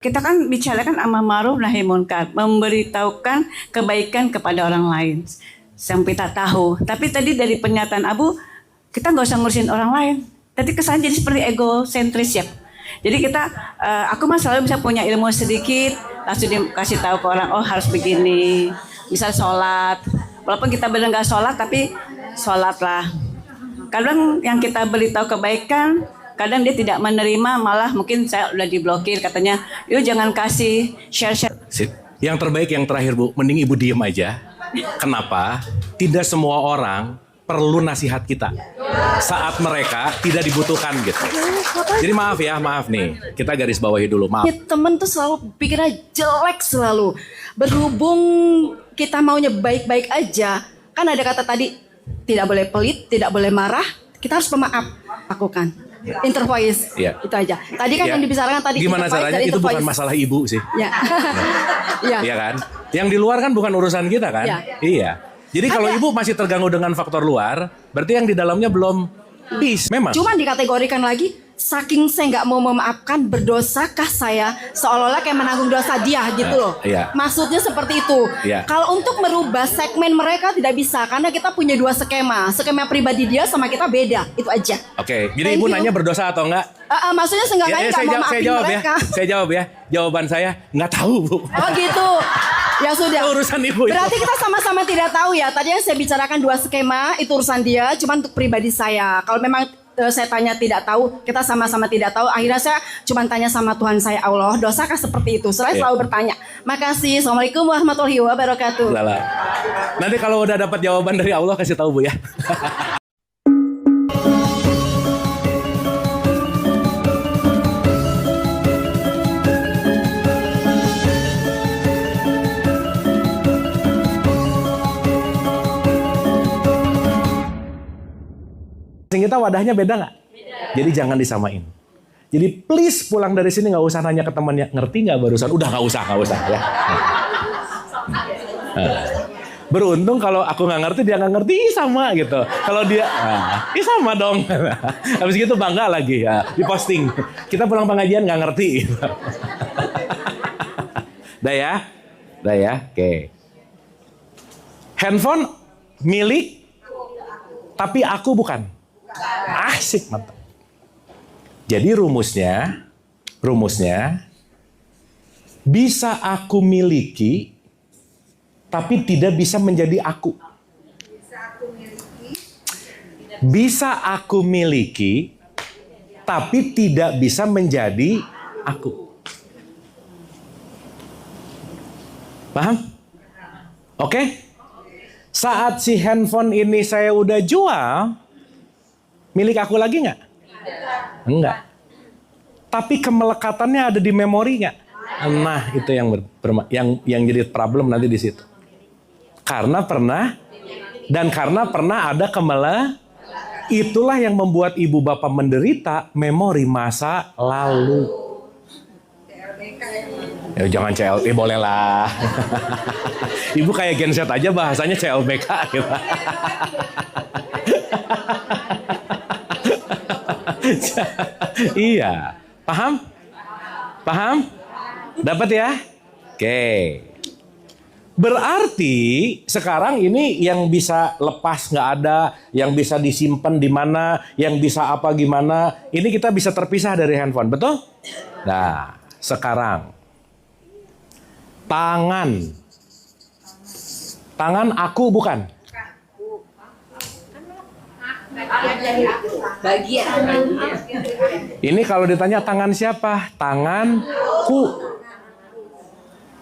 Kita kan bicarakan amar ma'ruf nahi munkar, memberitahukan kebaikan kepada orang lain. Sampai tak tahu. Tapi tadi dari pernyataan Abu, kita nggak usah ngurusin orang lain. Tadi kesannya jadi seperti egosentris ya. Jadi aku mah selalu bisa punya ilmu sedikit, langsung dikasih tahu ke orang, oh harus begini. Misal sholat, walaupun kita benar nggak sholat, tapi sholat lah. Kadang yang kita beritahu kebaikan, kadang dia tidak menerima, malah mungkin saya udah diblokir, katanya, yuk jangan kasih share. Yang terbaik yang terakhir Bu, mending Ibu diem aja. Kenapa? Tidak semua orang perlu nasihat kita saat mereka tidak dibutuhkan gitu. Jadi maaf nih, kita garis bawahi dulu, maaf. Ya, temen tuh selalu pikirnya jelek selalu. Berhubung kita maunya baik-baik aja, kan ada kata tadi, tidak boleh pelit, tidak boleh marah, kita harus pemaaf. Lakukan. Intervoice, itu aja. Tadi kan yang dibicarakan tadi. Gimana caranya? Itu bukan masalah Ibu sih. Iya kan? Yang di luar kan bukan urusan kita kan? Iya. Jadi kalau Ibu masih terganggu dengan faktor luar, berarti yang di dalamnya belum peace. Memang. Cuman dikategorikan lagi, saking saya nggak mau memaafkan, berdosakah saya seolah-olah kayak menanggung dosa dia gitu loh. Maksudnya seperti itu. Kalau untuk merubah segmen mereka tidak bisa, karena kita punya dua skema. Skema pribadi dia sama kita beda, itu aja. Oke, jadi Ibu nanya berdosa atau enggak? Maksudnya seenggaknya nggak mau maafin mereka. Saya jawab ya. Jawaban saya nggak tahu Bu. Oh gitu. Ya sudah. Urusan Ibu. Berarti kita sama-sama tidak tahu ya. Tadi yang saya bicarakan dua skema, itu urusan dia. Cuma untuk pribadi saya. Kalau memang saya tanya tidak tahu, kita sama-sama tidak tahu. Akhirnya saya cuma tanya sama Tuhan saya, Allah, dosakah seperti itu? Saya selalu bertanya. Makasih. Assalamualaikum warahmatullahi wabarakatuh. Lala. Nanti kalau udah dapat jawaban dari Allah kasih tahu Bu ya. Kita wadahnya beda nggak? Jadi jangan disamain. Jadi please pulang dari sini nggak usah nanya ke temannya, ngerti nggak barusan? Udah nggak usah ya. Beruntung kalau aku nggak ngerti dia nggak ngerti sama gitu. Kalau dia, sama dong. Habis gitu bangga lagi ya, diposting. Kita pulang pengajian nggak ngerti. Dah ya, oke. Handphone milik, tapi aku bukan. Asik mantap. Jadi rumusnya bisa aku miliki tapi tidak bisa menjadi aku. Bisa aku miliki tapi tidak bisa menjadi aku. Paham? Oke? Saat si handphone ini saya udah jual, milik aku lagi nggak? Enggak. Tapi kemelekatannya ada di memori nggak? Nah, itu yang jadi problem nanti di situ. Karena pernah ada itulah yang membuat ibu bapak menderita memori masa lalu. Ya, jangan CLBK, boleh lah. Ibu kayak Gen Z aja bahasanya CLBK gitu. Iya, paham? Dapat ya? Oke. Berarti sekarang ini yang bisa lepas nggak ada, yang bisa disimpan di mana, yang bisa apa gimana, ini kita bisa terpisah dari handphone, betul? Nah, sekarang tangan aku bukan? Ini kalau ditanya tangan siapa? Tanganku.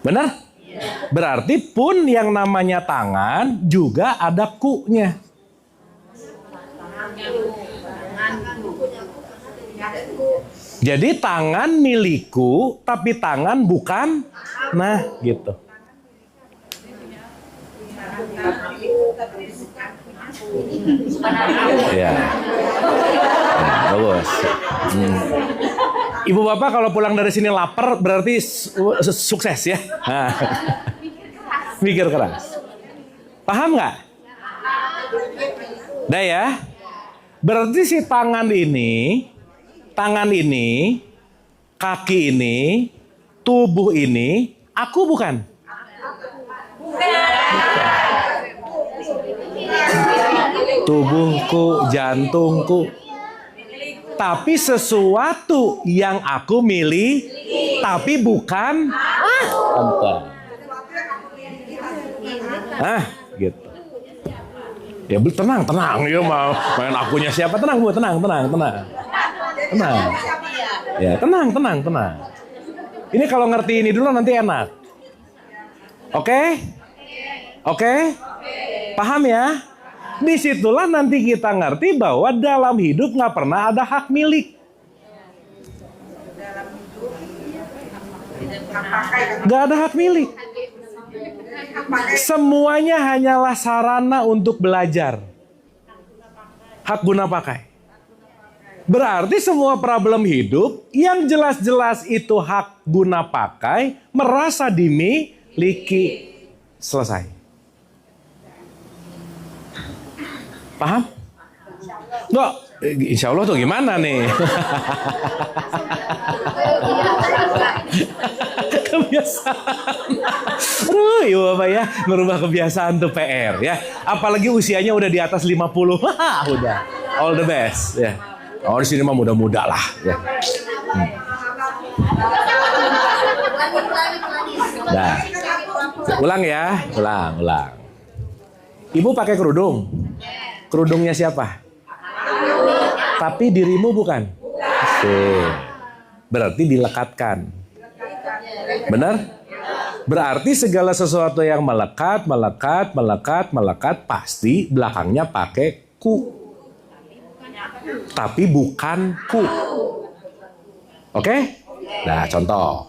Benar? Berarti pun yang namanya tangan juga ada ku-nya. Jadi tangan milikku, tapi tangan bukan. Nah, gitu. Ya, bagus. Ibu bapak kalau pulang dari sini lapar berarti sukses ya. Nah. Mikir keras. Paham nggak? Dah ya. Berarti si tangan ini, kaki ini, tubuh ini aku bukan? Tubuhku, jantungku. Tapi sesuatu yang aku milih, tapi bukan ente. Gitu. Ya tenang, ya mau main akunya siapa? Tenang Bu, tenang. Ya tenang. Ini kalau ngerti ini dulu nanti enak. Oke? Paham ya? Disitulah nanti kita ngerti bahwa dalam hidup nggak pernah ada hak milik. Nggak ada hak milik. Semuanya hanyalah sarana untuk belajar. Hak guna pakai. Berarti semua problem hidup yang jelas-jelas itu hak guna pakai, merasa dimiliki. Selesai. Paham? Enggak, insya Allah tuh gimana nih? Kebiasaan. Aduh, iya Bapak ya, merubah kebiasaan tuh PR ya. Apalagi usianya udah di atas 50. Udah, all the best ya. Oh, di sini mah muda-muda lah ya. Nah, ulang ya, ulang. Ibu pakai kerudung. Kerudungnya siapa? Tapi dirimu bukan? Berarti dilekatkan. Benar? Berarti segala sesuatu yang melekat, pasti belakangnya pakai ku. Tapi bukan ku. Oke? Nah, contoh.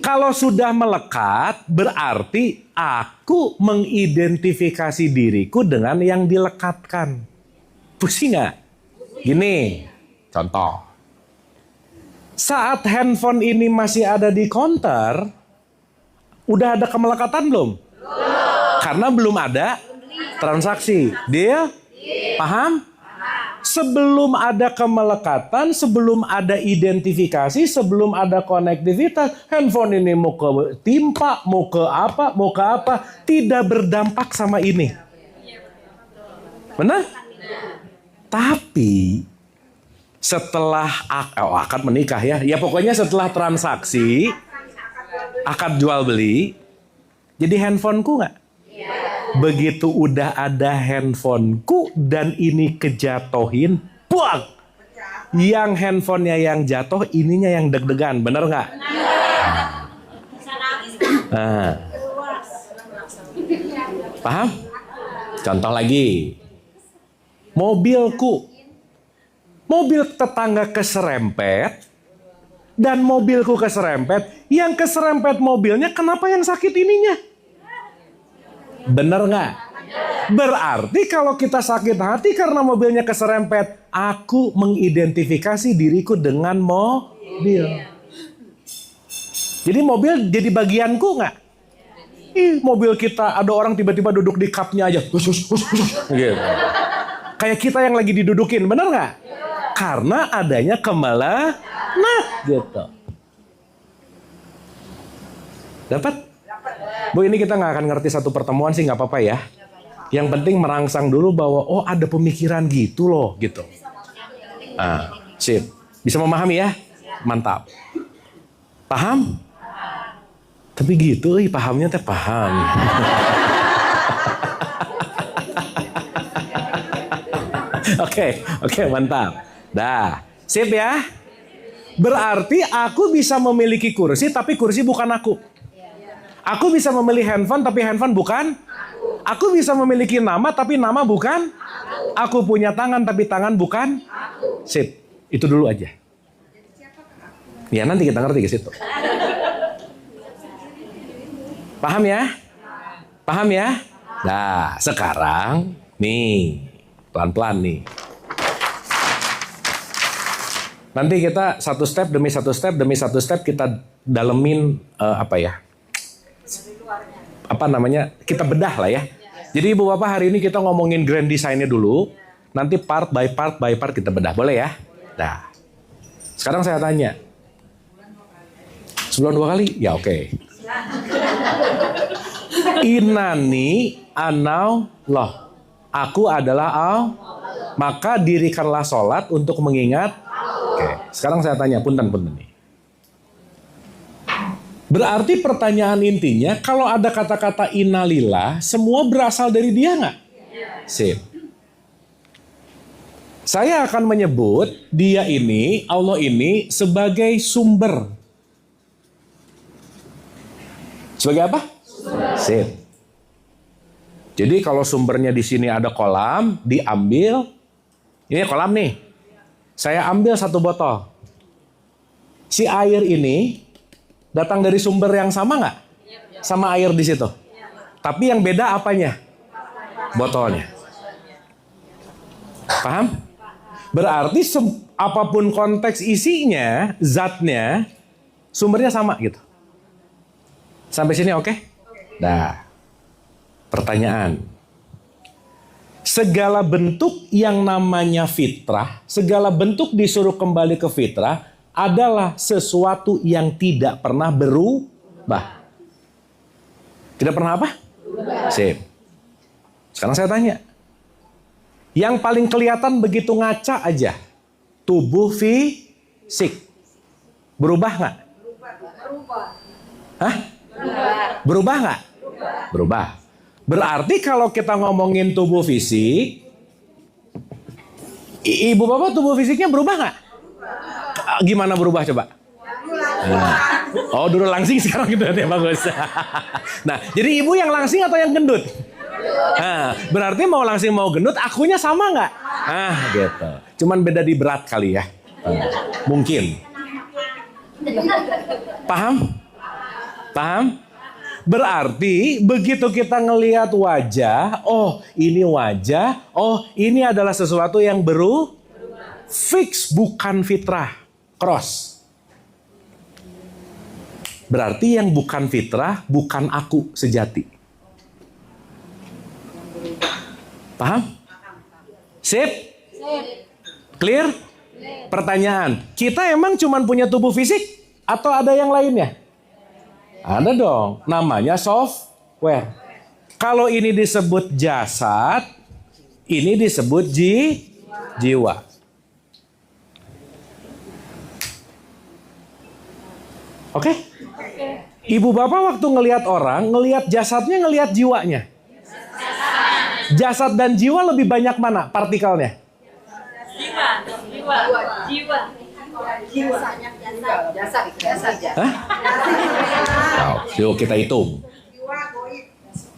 Kalau sudah melekat, berarti aku mengidentifikasi diriku dengan yang dilekatkan. Pusing nggak? Gini, contoh. Saat handphone ini masih ada di counter, udah ada kemelekatan belum? Karena belum ada transaksi. Deal? Paham? Sebelum ada kemelekatan, sebelum ada identifikasi, sebelum ada konektivitas, handphone ini mau ke timpa, mau ke apa, tidak berdampak sama ini. Benar? Tapi setelah akad menikah ya pokoknya setelah transaksi, akad jual beli, jadi handphoneku nggak? Begitu udah ada handphoneku dan ini kejatohin, buang. Yang handphonenya yang jatuh, ininya yang deg-degan, bener nggak? Nah. Paham? Contoh lagi, mobilku, mobil tetangga keserempet dan mobilku keserempet. Yang keserempet mobilnya, kenapa yang sakit ininya? Bener nggak? Berarti kalau kita sakit hati karena mobilnya keserempet, aku mengidentifikasi diriku dengan mobil. Jadi mobil jadi bagianku nggak? Mobil kita ada orang tiba-tiba duduk di kapnya aja, gitu. Kayak kita yang lagi didudukin, bener nggak? Karena adanya gitu. Dapat? Bu, ini kita nggak akan ngerti satu pertemuan sih, nggak apa-apa ya. Yang penting merangsang dulu bahwa ada pemikiran gitu loh, gitu. Sip. Bisa memahami ya? Mantap. Paham? Tapi gitu, pahamnya teh paham. Oke, mantap. Dah, sip ya. Berarti aku bisa memiliki kursi, tapi kursi bukan aku. Aku bisa memilih handphone, tapi handphone bukan. Aku bisa memiliki nama, tapi nama bukan. Aku punya tangan, tapi tangan bukan. Sip, itu dulu aja. Ya, nanti kita ngerti ke situ. Paham ya? Paham ya? Nah, sekarang nih, pelan-pelan nih. Nanti kita satu step demi satu step kita dalemin kita bedah lah ya. Jadi Ibu Bapak hari ini kita ngomongin grand design-nya dulu. Nanti part by part kita bedah. Boleh ya? Nah, sekarang saya tanya. Sebulan 2 kali? Ya oke. Inani anau loh. Aku adalah maka dirikanlah sholat untuk mengingat. Oke, sekarang saya tanya, punten nih. Berarti pertanyaan intinya, kalau ada kata-kata innalillah, semua berasal dari dia nggak? Sip. Saya akan menyebut dia ini, Allah ini, sebagai sumber. Sebagai apa? Sip. Jadi kalau sumbernya di sini ada kolam, diambil. Ini kolam nih. Saya ambil 1 botol. Si air ini datang dari sumber yang sama nggak? Sama air di situ. Tapi yang beda apanya? Botolnya. Paham? Berarti apapun konteks isinya, zatnya, sumbernya sama gitu. Sampai sini oke? Nah, pertanyaan. Segala bentuk yang namanya fitrah, segala bentuk disuruh kembali ke fitrah adalah sesuatu yang tidak pernah berubah. Tidak pernah apa? Sip. Sekarang saya tanya. Yang paling kelihatan begitu ngaca aja. Tubuh fisik. Berubah nggak? Hah? Berubah nggak? Berubah. Berarti kalau kita ngomongin tubuh fisik, ibu bapak tubuh fisiknya berubah nggak? Gimana berubah coba? Oh dulu langsing sekarang gendut ya, bagus. Nah jadi ibu yang langsing atau yang gendut? Nah, berarti mau langsing mau gendut akunya sama nggak? Gitu. Cuman beda di berat kali ya. Mungkin. Paham? Paham? Berarti begitu kita ngelihat wajah, oh ini wajah, oh ini adalah sesuatu yang fix, bukan fitrah, cross. Berarti yang bukan fitrah, bukan aku sejati. Paham? Sip? Clear? Pertanyaan, kita emang cuma punya tubuh fisik atau ada yang lainnya? Ada dong, namanya software. Kalau ini disebut jasad, ini disebut jiwa. Oke? Ibu bapak waktu ngelihat orang, ngelihat jasadnya, ngelihat jiwanya. Jasad dan jiwa lebih banyak mana partikelnya? Jiwa. Hah? Yuk kita hitung.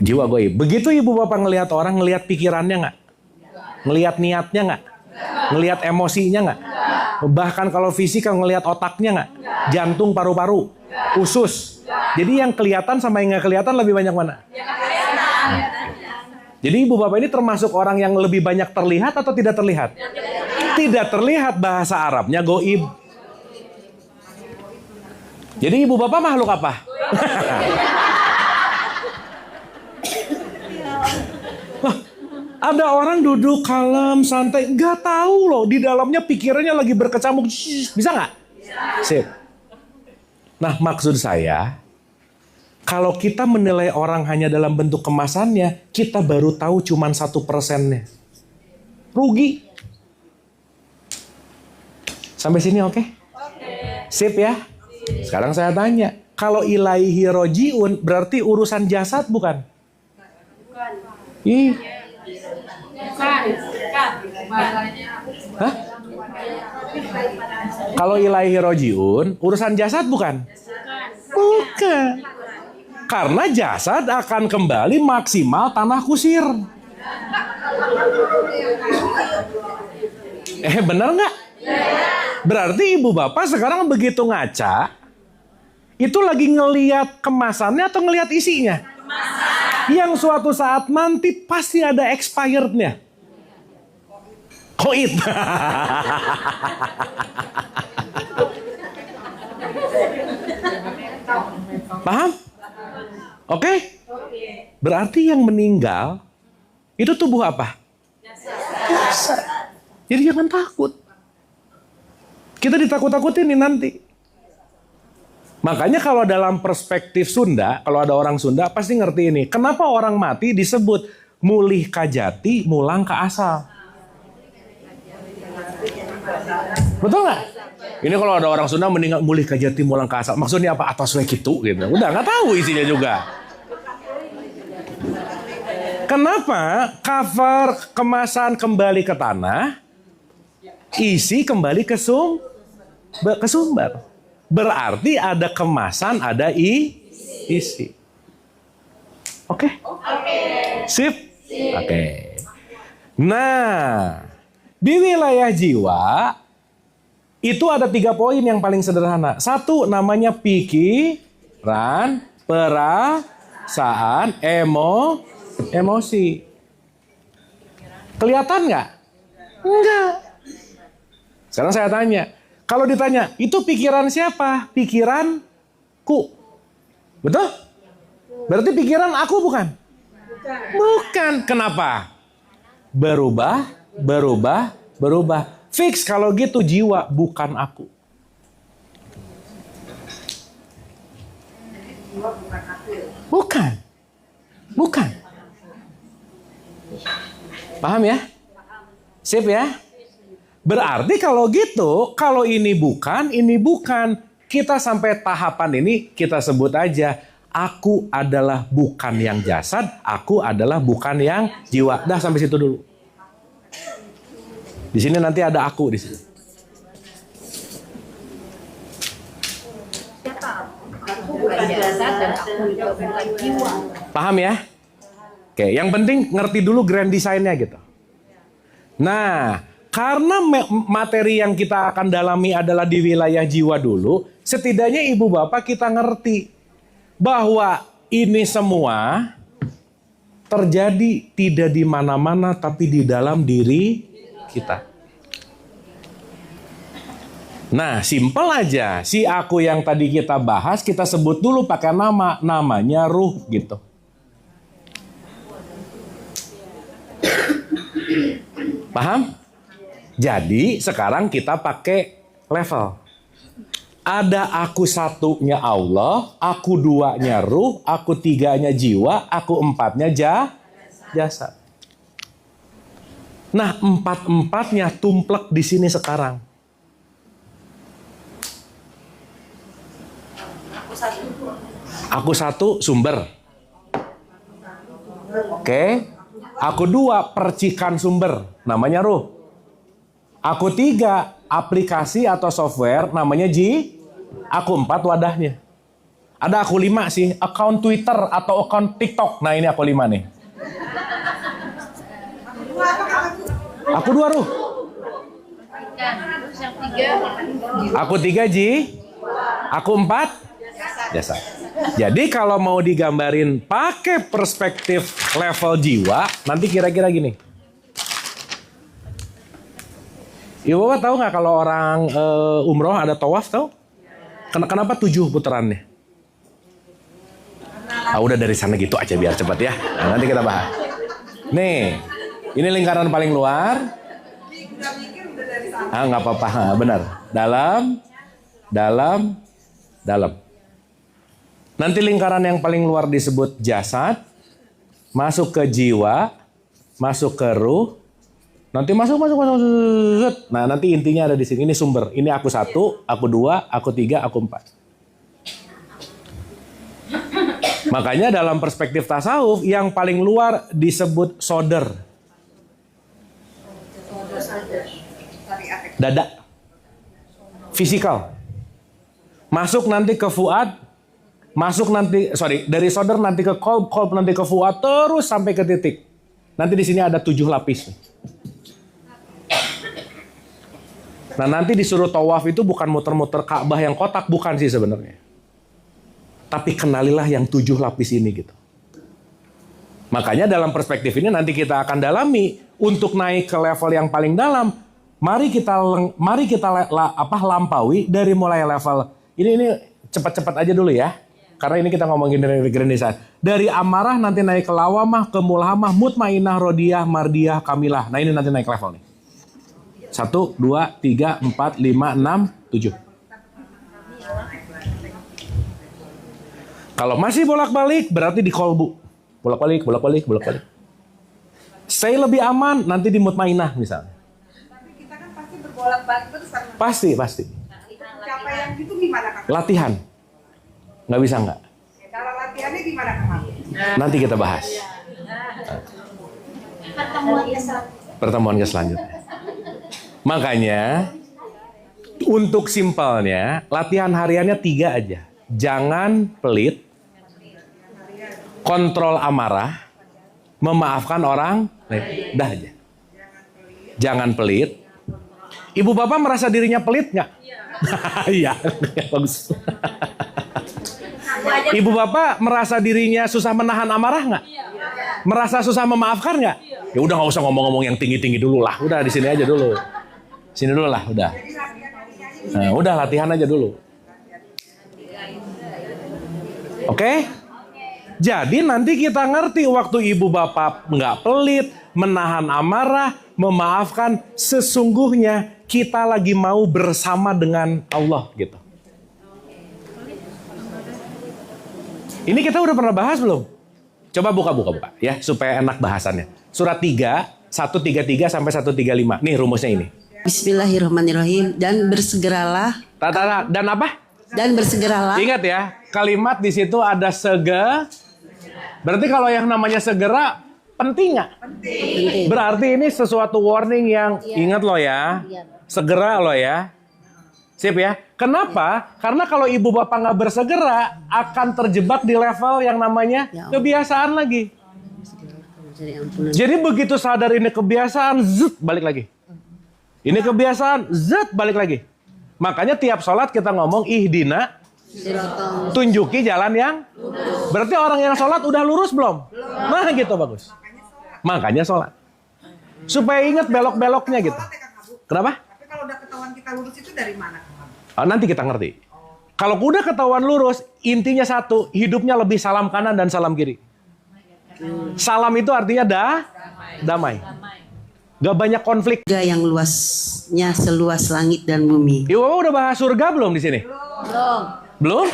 Jiwa goib. Begitu ibu bapak ngelihat orang, ngelihat pikirannya nggak? Ngelihat niatnya nggak? Ngelihat emosinya nggak? Bahkan kalau fisik ngelihat otaknya nggak? Jantung, paru-paru, usus. Jadi yang kelihatan sama yang nggak kelihatan lebih banyak mana? Jadi ibu bapak ini termasuk orang yang lebih banyak terlihat atau tidak terlihat? Tidak terlihat, bahasa Arabnya goib. Jadi ibu bapak makhluk apa? Ada orang duduk kalem, santai, nggak tahu loh di dalamnya pikirannya lagi berkecamuk. Bisa nggak? Sip. Nah maksud saya, kalau kita menilai orang hanya dalam bentuk kemasannya, kita baru tahu cuma 1%-nya. Rugi. Sampai sini oke? Sip ya? Sekarang saya tanya, kalau ilaihi rojiun berarti urusan jasad bukan? Ih. Hah? Kalau ilaihi rojiun urusan jasad bukan? Bukan. Karena jasad akan kembali maksimal tanah kusir. Benar nggak? Berarti ibu bapak sekarang begitu ngaca, itu lagi ngelihat kemasannya atau ngelihat isinya? Yang suatu saat nanti pasti ada expirednya. Koit. Paham? Oke? Berarti yang meninggal itu tubuh apa? Jasad. Jadi jangan takut. Kita ditakut-takutin nih nanti. Makanya kalau dalam perspektif Sunda, kalau ada orang Sunda pasti ngerti ini. Kenapa orang mati disebut mulih kajati, mulang ke asal? Betul nggak? Ini kalau ada orang Sunda meninggal mulih kajati, mulang ke asal. Maksudnya apa? Atas we gitu. Udah nggak tahu isinya juga. Kenapa cover kemasan kembali ke tanah, isi kembali ke sumber? Berarti ada kemasan, ada isi. Oke? Sip? Oke. Nah, di wilayah jiwa itu ada 3 poin yang paling sederhana. 1 namanya pikiran, perasaan, emosi. Kelihatan nggak? Enggak. Sekarang saya tanya. Kalau ditanya, itu pikiran siapa? Pikiranku. Betul? Berarti pikiran aku bukan? Bukan. Kenapa? Berubah. Fix kalau gitu jiwa, bukan aku. Bukan. Paham ya? Sip ya? Berarti kalau gitu, kalau ini bukan, kita sampai tahapan ini kita sebut aja, aku adalah bukan yang jasad, aku adalah bukan yang jiwa. Dah sampai situ dulu. Di sini nanti ada aku di sini. Aku bukan jasad dan aku juga bukan jiwa. Paham ya? Oke, yang penting ngerti dulu grand design-nya gitu. Nah, karena materi yang kita akan dalami adalah di wilayah jiwa dulu, setidaknya ibu bapak kita ngerti bahwa ini semua terjadi tidak di mana-mana tapi di dalam diri kita. Nah, simpel aja. Si aku yang tadi kita bahas, kita sebut dulu pakai nama. Namanya ruh gitu. Paham? Jadi sekarang kita pakai level. Ada aku satunya Allah, aku duanya ruh, aku tiganya jiwa, aku empatnya jasad. Nah, empat-empatnya tumplek di sini sekarang. Aku satu sumber. Oke. Aku 2 percikan sumber, namanya ruh. Aku 3 aplikasi atau software, namanya Aku 4 wadahnya. Ada aku 5 sih, account Twitter atau account TikTok. Nah ini aku 5 nih. Aku 2 ruh. Aku 3 Aku 4 jasad. Jadi kalau mau digambarin pakai perspektif level jiwa, nanti kira-kira gini. Ibu bapak tahu nggak kalau orang umroh ada tawaf tahu? Kenapa 7 putarannya? Udah dari sana gitu aja biar cepat ya. Nah, nanti kita bahas. Nih, ini lingkaran paling luar. Nggak apa-apa, benar. Dalam. Nanti lingkaran yang paling luar disebut jasad, masuk ke jiwa, masuk ke ruh, nanti masuk. Nah, nanti intinya ada di sini. Ini sumber. Ini aku 1, aku 2, aku 3, aku 4. Makanya dalam perspektif tasawuf yang paling luar disebut soder. Dada. Fisikal. Masuk nanti ke fuad. Dari soder nanti ke kolb nanti ke fuad, terus sampai ke titik. Nanti di sini ada 7 lapis. Nah, nanti disuruh tawaf itu bukan muter-muter Ka'bah yang kotak, bukan sih sebenarnya. Tapi kenalilah yang 7 lapis ini gitu. Makanya dalam perspektif ini nanti kita akan dalami untuk naik ke level yang paling dalam. Mari kita lampaui dari mulai level ini cepat-cepat aja dulu ya. Karena ini kita ngomongin dari grand design. Dari amarah nanti naik ke lawamah, ke mulhamah, mutmainah, rodiyah, mardiyah, kamilah. Nah ini nanti naik level nih. 1, 2, 3, 4, 5, 6, 7. Kalau masih bolak-balik, berarti di kolbu. Bolak-balik, bolak-balik, bolak-balik. Stay lebih aman, nanti di mutmainah misalnya. Tapi kita kan pasti berbolak-balik terus kan. Pasti. Capaian itu gimana Kak? Latihan. Nggak bisa nggak? Kalau latihannya gimana Kak? Nanti kita bahas. Pertemuan ke selanjutnya. Makanya, untuk simpelnya, latihan hariannya 3 aja. Jangan pelit, kontrol amarah, memaafkan orang lain. Dah aja. Jangan pelit. Ibu bapak merasa dirinya pelit nggak? Iya, bagus. Ibu bapak merasa dirinya susah menahan amarah nggak? Merasa susah memaafkan nggak? Ya udah nggak usah ngomong-ngomong yang tinggi-tinggi dulu lah. Udah di sini aja dulu. Sini dulu lah, udah. Nah, udah latihan aja dulu. Oke? Jadi nanti kita ngerti waktu ibu bapak nggak pelit, menahan amarah, memaafkan, sesungguhnya kita lagi mau bersama dengan Allah gitu. Ini kita udah pernah bahas belum? Coba buka ya supaya enak bahasannya. Surat 3, 133 sampai 135. Nih rumusnya ini. Bismillahirrahmanirrahim. Dan bersegeralah. Dan apa? Dan bersegeralah. Ingat ya, kalimat di situ ada Berarti kalau yang namanya segera penting nggak? Penting. Berarti ini sesuatu warning yang ingat lo ya. Segera lo ya. Sip ya. Kenapa? Karena kalau ibu bapak nggak bersegera akan terjebak di level yang namanya kebiasaan lagi. Jadi begitu sadar ini kebiasaan, balik lagi. Ini kebiasaan, balik lagi. Makanya tiap sholat kita ngomong ihdina, tunjuki jalan yang. Berarti orang yang sholat udah lurus belum? Nah gitu bagus. Makanya sholat. Supaya ingat belok-beloknya gitu. Kenapa? Tapi kalau udah ketahuan kita lurus itu dari mana? Nanti kita ngerti. Kalau udah ketahuan lurus, intinya satu, hidupnya lebih salam kanan dan salam kiri. Salam itu artinya damai. Gak banyak konflik. Surga yang luasnya seluas langit dan bumi. Ibu udah bahas surga belum di sini? Belum?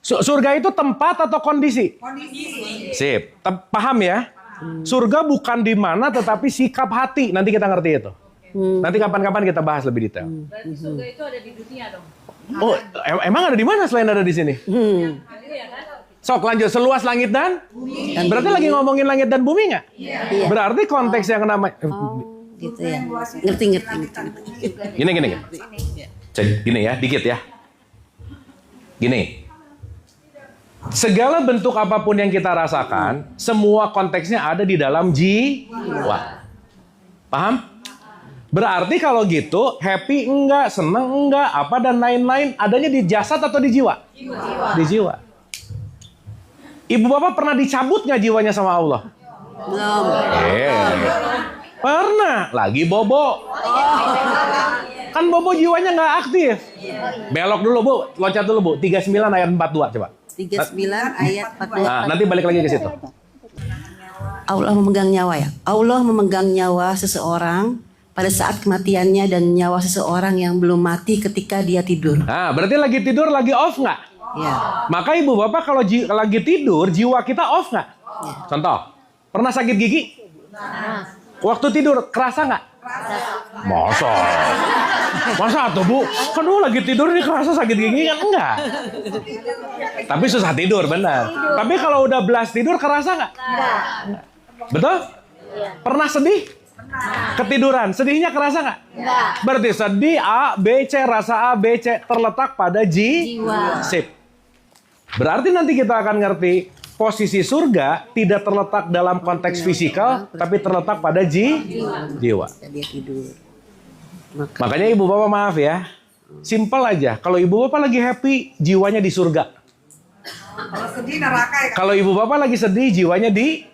Surga itu tempat atau kondisi? Kondisi. Sip. Paham ya? Surga bukan di mana tetapi sikap hati. Nanti kita ngerti itu. Nanti kapan-kapan kita bahas lebih detail. Berarti surga itu ada di dunia dong. Oh, emang ada di mana selain ada di sini? Iya kan? Sok lanjut, seluas langit dan bumi. Berarti lagi ngomongin langit dan bumi nggak? Iya. Berarti konteks yang namanya Gitu ya. Ngerti. Gini. Gini ya, dikit ya. Gini. Segala bentuk apapun yang kita rasakan, semua konteksnya ada di dalam jiwa. Paham? Berarti kalau gitu, happy enggak, seneng enggak, apa dan lain-lain, adanya di jasad atau di jiwa? Di jiwa. Ibu bapak pernah dicabut nggak jiwanya sama Allah? Belum. Pernah. Lagi bobo. Kan bobo jiwanya nggak aktif. Belok dulu bu, loncat dulu bu. 39 ayat 42 coba. 39 ayat 42. Nah, nanti balik lagi ke situ. Allah memegang nyawa ya. Allah memegang nyawa seseorang pada saat kematiannya dan nyawa seseorang yang belum mati ketika dia tidur. Nah, berarti lagi tidur, lagi off nggak? Ya. Maka ibu bapak kalau lagi tidur, jiwa kita off nggak? Contoh, pernah sakit gigi? Waktu tidur, kerasa nggak? Masa tuh bu? Kan lu lagi tidur ini kerasa sakit gigi kan? Enggak. Tapi susah tidur, benar. Tapi kalau udah belas tidur, kerasa nggak? Betul? Pernah sedih? Ketiduran, sedihnya kerasa nggak? Berarti sedih A, B, C, rasa A, B, C terletak pada jiwa. Sip. Berarti nanti kita akan ngerti posisi surga tidak terletak dalam konteks fisikal, tapi terletak pada jiwa. Dia tidur. Makanya ibu bapak maaf ya, simpel aja. Kalau ibu bapak lagi happy, jiwanya di surga. Kalau sedih neraka ya. Kalau ibu bapak lagi sedih, jiwanya di.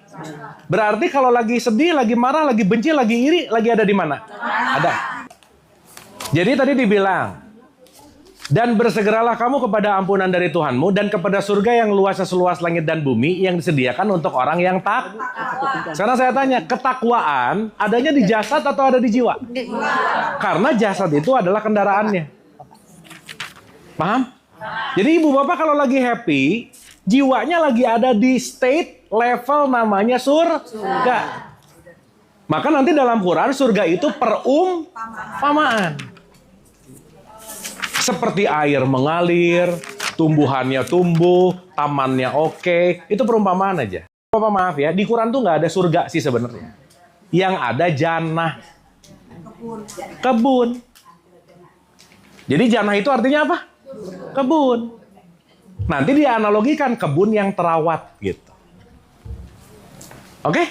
Berarti kalau lagi sedih, lagi marah, lagi benci, lagi iri, lagi ada di mana? Ada. Jadi tadi dibilang, dan bersegeralah kamu kepada ampunan dari Tuhanmu dan kepada surga yang luasnya seluas langit dan bumi yang disediakan untuk orang yang takwa. Sekarang saya tanya, ketakwaan adanya di jasad atau ada di jiwa? Karena jasad itu adalah kendaraannya. Paham? Jadi ibu bapak kalau lagi happy, Jiwanya lagi ada di state level namanya surga. Maka nanti dalam Quran surga itu perumpamaan. Seperti air mengalir, tumbuhannya tumbuh, tamannya oke. Itu perumpamaan aja. Bapak maaf ya, di Quran tuh nggak ada surga sih sebenarnya. Yang ada jannah. Kebun. Jadi jannah itu artinya apa? Kebun. Nanti dia analogikan kebun yang terawat gitu. Oke?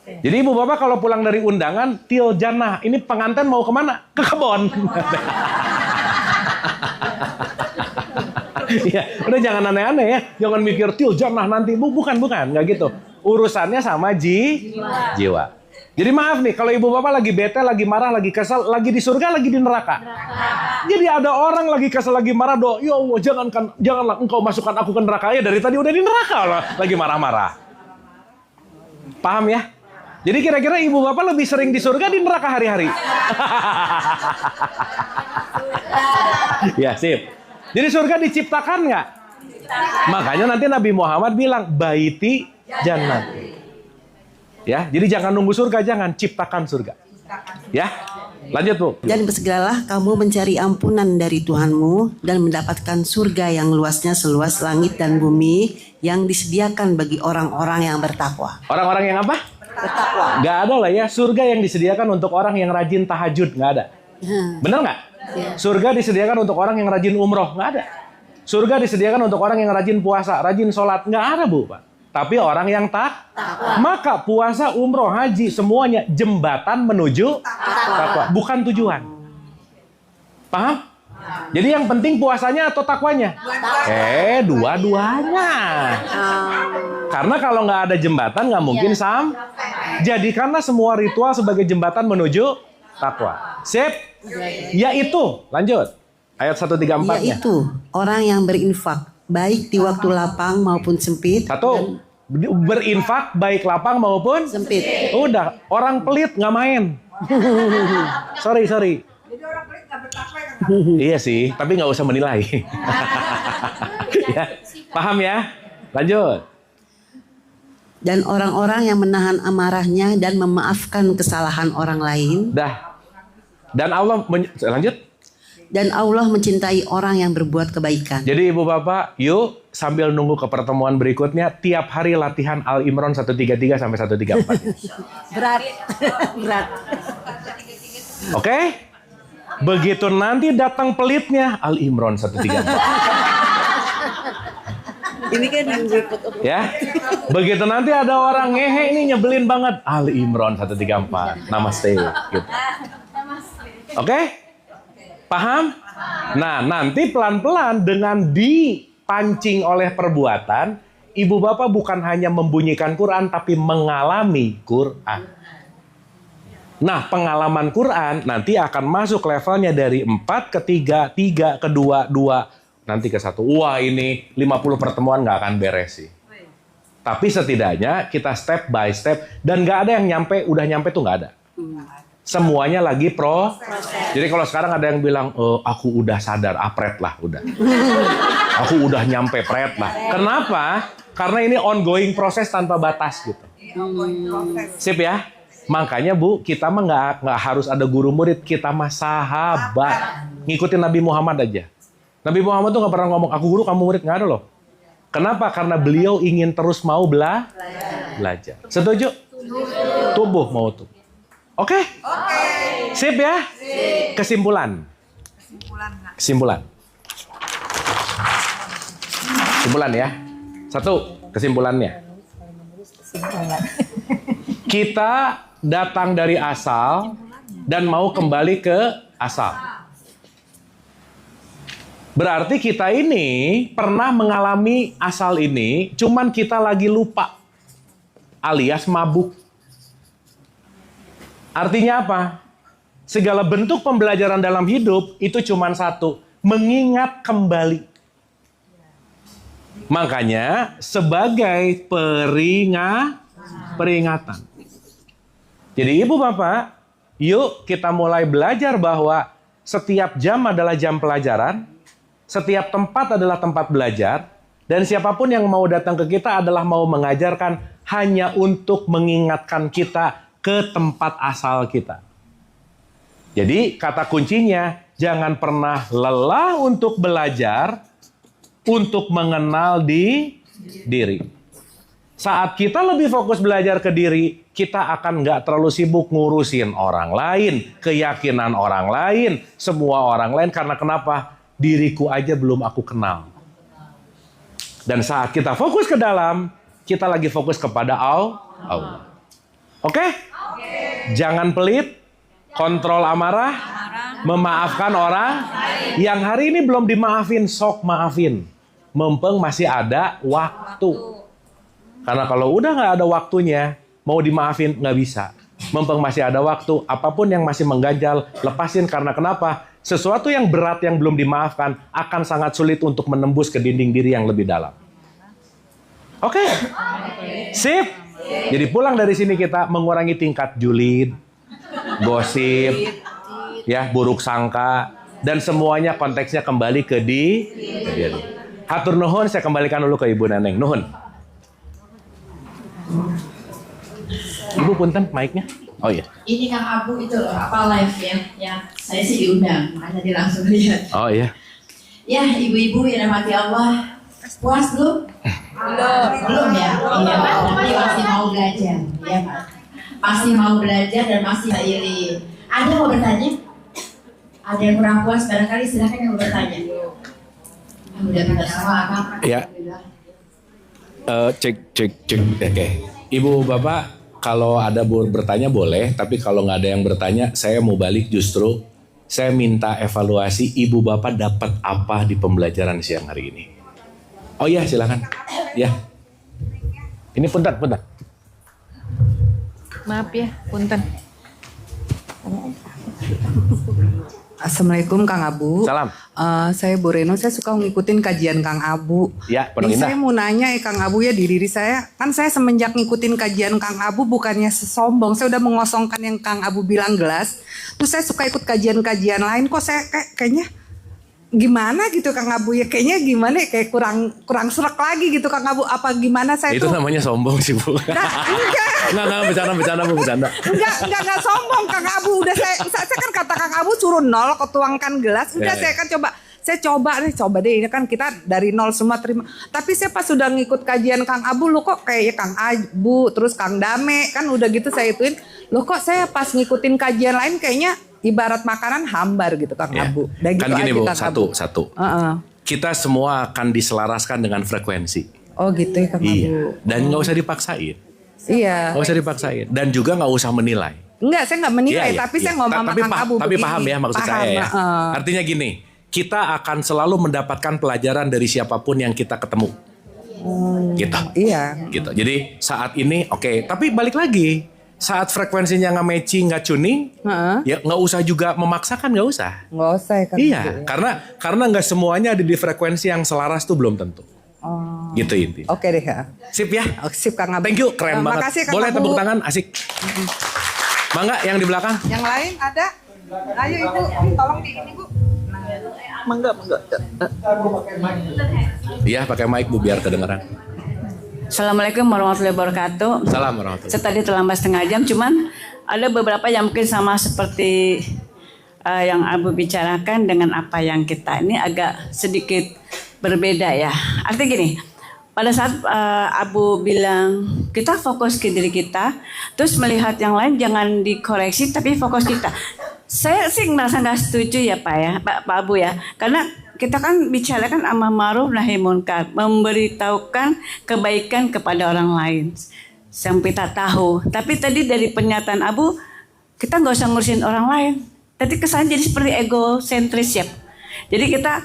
Jadi ibu bapak kalau pulang dari undangan, til jannah, ini pengantin mau kemana? Ke kebun. Ya, udah jangan aneh-aneh ya. Jangan mikir til jannah nanti. Bukan, nggak gitu. Urusannya sama jiwa. Jadi maaf nih, kalau ibu bapak lagi bete, lagi marah, lagi kesel, lagi di surga, lagi di neraka. Jadi ada orang lagi kesel, lagi marah, ya Allah, janganlah engkau masukkan aku ke neraka. Ya dari tadi udah di neraka loh, lagi marah-marah. Paham ya? Jadi kira-kira ibu bapak lebih sering di surga, di neraka hari-hari? Ya, sip. Jadi surga diciptakan nggak? Makanya nanti Nabi Muhammad bilang, baiti jannati. Ya, jadi jangan nunggu surga, jangan ciptakan surga. Ya, lanjut Bu. Dan bersegeralah kamu mencari ampunan dari Tuhanmu dan mendapatkan surga yang luasnya seluas langit dan bumi yang disediakan bagi orang-orang yang bertakwa. Orang-orang yang apa? Bertakwa. Nggak ada lah ya, surga yang disediakan untuk orang yang rajin tahajud, nggak ada. Bener nggak? Surga disediakan untuk orang yang rajin umroh, nggak ada. Surga disediakan untuk orang yang rajin puasa, rajin sholat, nggak ada Bu, Pak. Tapi orang yang takwa. Maka puasa, umroh, haji, semuanya jembatan menuju takwa, bukan tujuan. Paham? Jadi yang penting puasanya atau takwanya? Dua-duanya. Karena kalau nggak ada jembatan, nggak mungkin Jadikanlah semua ritual sebagai jembatan menuju takwa. Sip? Yaitu, lanjut. Ayat 134-nya. Yaitu orang yang berinfak baik di waktu lapang maupun sempit. Satu, berinfak baik lapang maupun Sempit. Udah, orang pelit nggak main. Sorry. Jadi orang pelit nggak bertakwa ya kan? Iya sih, tapi nggak usah menilai. Ya, paham ya? Lanjut. Dan orang-orang yang menahan amarahnya dan memaafkan kesalahan orang lain. Dah. Dan Allah lanjut. Dan Allah mencintai orang yang berbuat kebaikan. Jadi ibu bapak, yuk sambil nunggu ke pertemuan berikutnya, tiap hari latihan Al Imran 133 sampai 134. Berat. Oke? Begitu nanti datang pelitnya, Al Imran 134. Ini kan yang Ya. Begitu nanti ada orang ngehe ini nyebelin banget, Al Imran 134. Namaste gitu. Oke? Paham? Nah, nanti pelan-pelan dengan dipancing oleh perbuatan, ibu bapak bukan hanya membunyikan Quran, tapi mengalami Quran. Nah, pengalaman Quran nanti akan masuk levelnya dari 4 ke 3, 3 ke 2, 2, nanti ke 1. Wah, ini 50 pertemuan nggak akan beres sih. Tapi setidaknya kita step by step, dan nggak ada yang udah nyampe tuh nggak ada. Semuanya lagi Jadi kalau sekarang ada yang bilang, aku udah sadar, pret lah, udah. Aku udah nyampe, pret lah. Kenapa? Karena ini ongoing proses tanpa batas gitu. Sip ya? Makanya Bu, kita mah nggak harus ada guru murid, kita mah sahabat. Ngikutin Nabi Muhammad aja. Nabi Muhammad tuh nggak pernah ngomong, aku guru, kamu murid, nggak ada loh. Kenapa? Karena beliau ingin terus mau belajar. Setuju? Tubuh mau tubuh. Oke? Sip ya? Sip. Kesimpulan. Kesimpulan ya. Satu, kesimpulannya. Kita datang dari asal dan mau kembali ke asal. Berarti kita ini pernah mengalami asal ini, cuman kita lagi lupa. Alias mabuk. Artinya apa? Segala bentuk pembelajaran dalam hidup itu cuma satu, mengingat kembali. Makanya sebagai peringatan. Jadi ibu bapak, yuk kita mulai belajar bahwa setiap jam adalah jam pelajaran, setiap tempat adalah tempat belajar, Dan siapapun yang mau datang ke kita adalah mau mengajarkan hanya untuk mengingatkan kita ke tempat asal kita. Jadi kata kuncinya, jangan pernah lelah untuk belajar, untuk mengenal diri. Saat kita lebih fokus belajar ke diri, kita akan nggak terlalu sibuk ngurusin orang lain, keyakinan orang lain, semua orang lain. Karena kenapa? Diriku aja belum aku kenal. Dan saat kita fokus ke dalam, kita lagi fokus kepada Allah. Oke? Jangan pelit, kontrol amarah, memaafkan orang. Yang hari ini belum dimaafin, sok maafin. Mumpung masih ada waktu. Karena kalau udah nggak ada waktunya, mau dimaafin nggak bisa. Mumpung masih ada waktu, apapun yang masih mengganjal, lepasin. Karena kenapa? Sesuatu yang berat yang belum dimaafkan akan sangat sulit untuk menembus ke dinding diri yang lebih dalam. Oke? Sip? Jadi pulang dari sini kita mengurangi tingkat julid, gosip, ya, buruk sangka, dan semuanya konteksnya kembali ke diri. Hatur nuhun, saya kembalikan dulu ke Ibu Neneng. Nuhun. Ibu punten mic-nya. Oh iya. Ini Kang Abu itu apa live ya? Ya, saya sih diundang, makanya dia langsung lihat. Oh iya. Ya, ibu-ibu yang dirahmati Allah, puas belum? Belum ya? Iya, tapi masih mau belajar, ya Pak. Masih mau belajar dan masih iri. Ada yang mau bertanya? Ada yang kurang puas? Barangkali silakan yang mau bertanya. Udah pintar semua, Kang. Ya. Cek. Oke. Ibu Bapak, kalau ada bertanya boleh, tapi kalau nggak ada yang bertanya, saya mau balik justru. Saya minta evaluasi Ibu Bapak dapat apa di pembelajaran siang hari ini. Oh iya, silakan. Ya. Ini punten. Maaf ya, punten. Assalamualaikum Kang Abu. Salam. Saya Bu Reno, saya suka ngikutin kajian Kang Abu. Ya, Penuh Ini Indah. saya mau nanya Kang Abu ya di diri saya. Kan saya semenjak ngikutin kajian Kang Abu bukannya sesombong. Saya udah mengosongkan yang Kang Abu bilang gelas. Terus saya suka ikut kajian-kajian lain. Kok saya kayaknya gimana gitu Kang Abu ya, kayaknya gimana ya, kayak kurang serak lagi gitu Kang Abu, apa gimana saya Itu tuh namanya sombong sih Bu. enggak Bercanda Bu, bercanda. enggak sombong Kang Abu. Udah saya kan kata Kang Abu suruh 0 ketuangkan gelas, udah saya kan coba deh ini kan kita dari 0 semua terima. Tapi saya pas sudah ngikut kajian Kang Abu, lo kok kayak Kang Abu terus Kang Dame kan udah gitu saya ituin, lo kok saya pas ngikutin kajian lain kayaknya ibarat makanan hambar gitu Kang Ya. Abu. Dan Kan gitu gini aja, Bu, Kang Abu. satu. Kita semua akan diselaraskan dengan frekuensi. Oh gitu ya Kang Abu. Iya. Dan nggak usah dipaksain. Iya. Nggak usah dipaksain. Dan juga nggak usah menilai. Enggak, saya nggak menilai, Iya, tapi iya. saya ngomong sama Kang Abu Tapi begini. paham ya maksud Paham, saya ya. Artinya gini, kita akan selalu mendapatkan pelajaran dari siapapun yang kita ketemu. Gitu. Iya. Gitu. Jadi saat ini oke, tapi balik lagi. Saat frekuensinya nggak matching, nggak tuning, ya nggak usah juga memaksakan, nggak usah. Nggak usah ya Kang Iya, Abu, ya. karena nggak semuanya ada di frekuensi yang selaras tuh belum tentu. Oh. Gitu inti. Oke deh ya. Sip ya. Oh, sip Kang Abu. Thank you, keren banget. Makasih Kang Boleh Abu. tepuk tangan, asik. Mangga yang di belakang. Yang lain ada? Ayo Ibu, tolong di ini Bu. Mangga. Iya, pakai mic Bu biar kedengeran. Assalamualaikum warahmatullahi wabarakatuh. Salam warahmatullahi. Saya tadi terlambat setengah jam, cuman ada beberapa yang mungkin sama seperti yang Abu bicarakan dengan apa yang kita ini agak sedikit berbeda ya. Artinya gini, pada saat Abu bilang kita fokus ke diri kita, terus melihat yang lain jangan dikoreksi tapi fokus kita. Saya sih merasa nggak setuju ya Pak ya, Pak Abu ya, karena kita kan bicarakan amar ma'ruf nahi munkar, memberitahukan kebaikan kepada orang lain sampai tak tahu. Tapi tadi dari pernyataan Abu, kita nggak usah ngurusin orang lain. Tadi kesan jadi seperti egosentris ya. Jadi kita,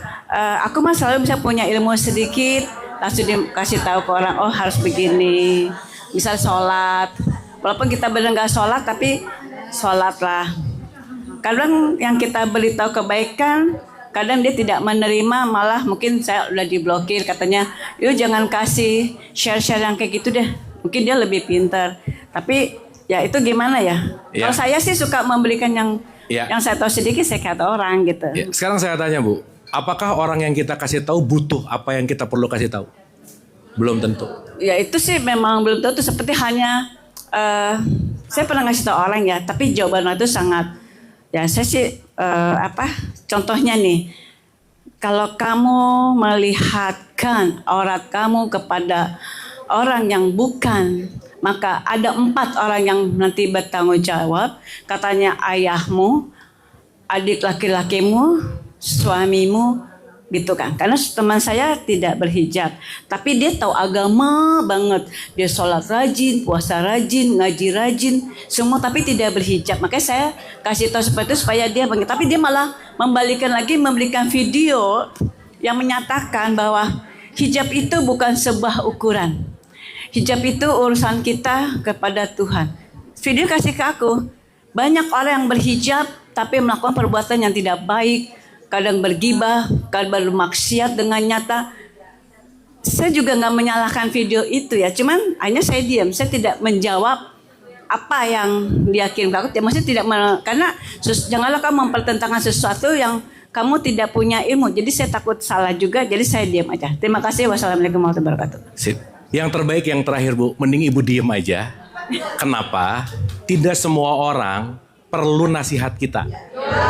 aku mah selalu bisa punya ilmu sedikit, langsung dikasih tahu ke orang, oh harus begini. Misal sholat, walaupun kita benar nggak sholat, tapi sholat lah. Kadang yang kita beritahu kebaikan, kadang dia tidak menerima, malah mungkin saya udah diblokir katanya, yuk jangan kasih share-share yang kayak gitu deh. Mungkin dia lebih pintar. Tapi ya itu gimana ya? Ya. Kalau saya sih suka memberikan yang saya tahu sedikit, saya kata orang gitu. Ya, sekarang saya tanya Bu, apakah orang yang kita kasih tahu butuh apa yang kita perlu kasih tahu? Belum tentu. Ya itu sih memang belum tentu, seperti hanya saya pernah ngasih tahu orang ya, tapi jawaban itu sangat ya saya sih contohnya nih, kalau kamu melihatkan aurat kamu kepada orang yang bukan, maka ada 4 orang yang nanti bertanggung jawab, katanya ayahmu, adik laki-lakimu, suamimu, gitu kan. Karena teman saya tidak berhijab, tapi dia tahu agama banget. Dia sholat rajin, puasa rajin, ngaji rajin, semua tapi tidak berhijab. Makanya saya kasih tahu seperti itu supaya dia bangkit. Tapi dia malah memberikan video yang menyatakan bahwa hijab itu bukan sebuah ukuran. Hijab itu urusan kita kepada Tuhan. Video kasih ke aku. Banyak orang yang berhijab tapi melakukan perbuatan yang tidak baik, kadang bergibah, kadang bermaksiat dengan nyata. Saya juga nggak menyalahkan video itu ya, cuman hanya saya diam, saya tidak menjawab apa yang dia kirim ke aku. Maksudnya tidak, karena janganlah kamu mempertentangkan sesuatu yang kamu tidak punya ilmu. Jadi saya takut salah juga, jadi saya diam aja. Terima kasih. Wassalamualaikum warahmatullahi wabarakatuh. Sip. Yang terbaik yang terakhir Bu, mending Ibu diem aja. Kenapa? Tidak semua orang perlu nasihat kita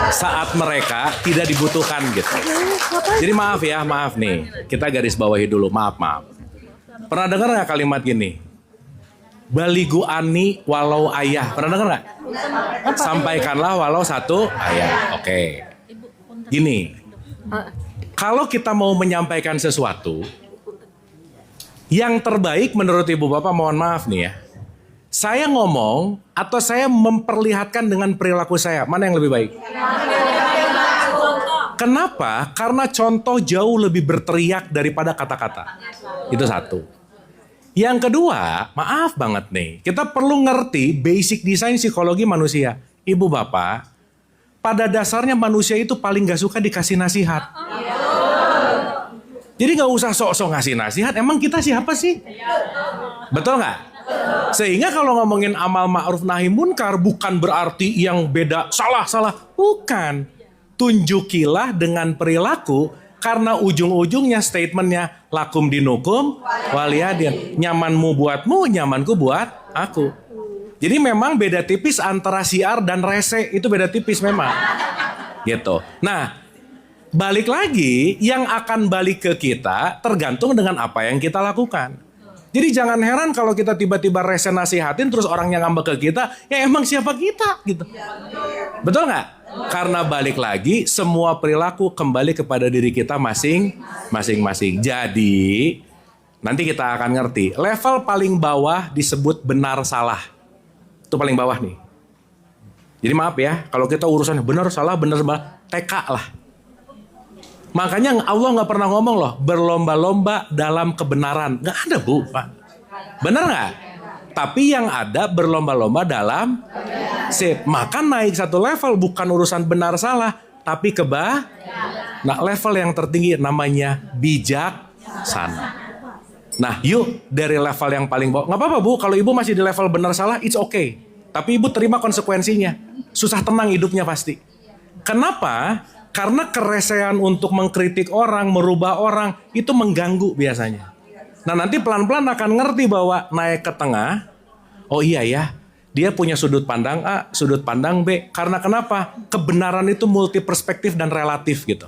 saat mereka tidak dibutuhkan gitu. Jadi maaf ya, maaf nih. Kita garis bawahi dulu, maaf. Pernah dengar nggak kalimat gini? Baligu ani walau ayah. Pernah dengar nggak? Sampaikanlah walau satu ayah. Oke. Gini, kalau kita mau menyampaikan sesuatu, yang terbaik menurut Ibu Bapak, mohon maaf nih ya, saya ngomong atau saya memperlihatkan dengan perilaku saya, mana yang lebih baik? Kenapa? Karena contoh jauh lebih berteriak daripada kata-kata. Itu satu. Yang kedua, maaf banget nih, kita perlu ngerti basic design psikologi manusia. Ibu Bapak, pada dasarnya manusia itu paling gak suka dikasih nasihat. Jadi gak usah sok-sok ngasih nasihat, emang kita siapa sih? Betul gak? Sehingga kalau ngomongin amal ma'ruf nahi munkar bukan berarti yang beda salah. Bukan. Tunjukilah dengan perilaku, karena ujung-ujungnya statementnya lakum dinukum waliyadin. Nyamanmu buatmu, nyamanku buat aku. Jadi memang beda tipis antara syiar dan rese, itu beda tipis memang. Gitu. Nah, balik lagi, yang akan balik ke kita tergantung dengan apa yang kita lakukan. Jadi jangan heran kalau kita tiba-tiba rese nasihatin terus orangnya ngambek ke kita, ya emang siapa kita gitu. Betul nggak? Karena balik lagi, semua perilaku kembali kepada diri kita masing-masing. Jadi nanti kita akan ngerti. Level paling bawah disebut benar salah. Itu paling bawah nih. Jadi maaf ya, kalau kita urusannya benar salah, TK lah. Makanya Allah nggak pernah ngomong loh, berlomba-lomba dalam kebenaran. Nggak ada Bu, Pak. Bener nggak? Tapi yang ada berlomba-lomba dalam sip. Maka naik satu level bukan urusan benar salah, tapi Nah, level yang tertinggi namanya bijaksana. Nah, yuk dari level yang paling bawah. Nggak apa-apa Bu, kalau Ibu masih di level benar salah, it's okay. Tapi Ibu terima konsekuensinya. Susah tenang hidupnya pasti. Kenapa? Karena keresehan untuk mengkritik orang, merubah orang, itu mengganggu biasanya. Nah nanti pelan-pelan akan ngerti bahwa naik ke tengah, oh iya ya, dia punya sudut pandang A, sudut pandang B. Karena kenapa? Kebenaran itu multi perspektif dan relatif gitu.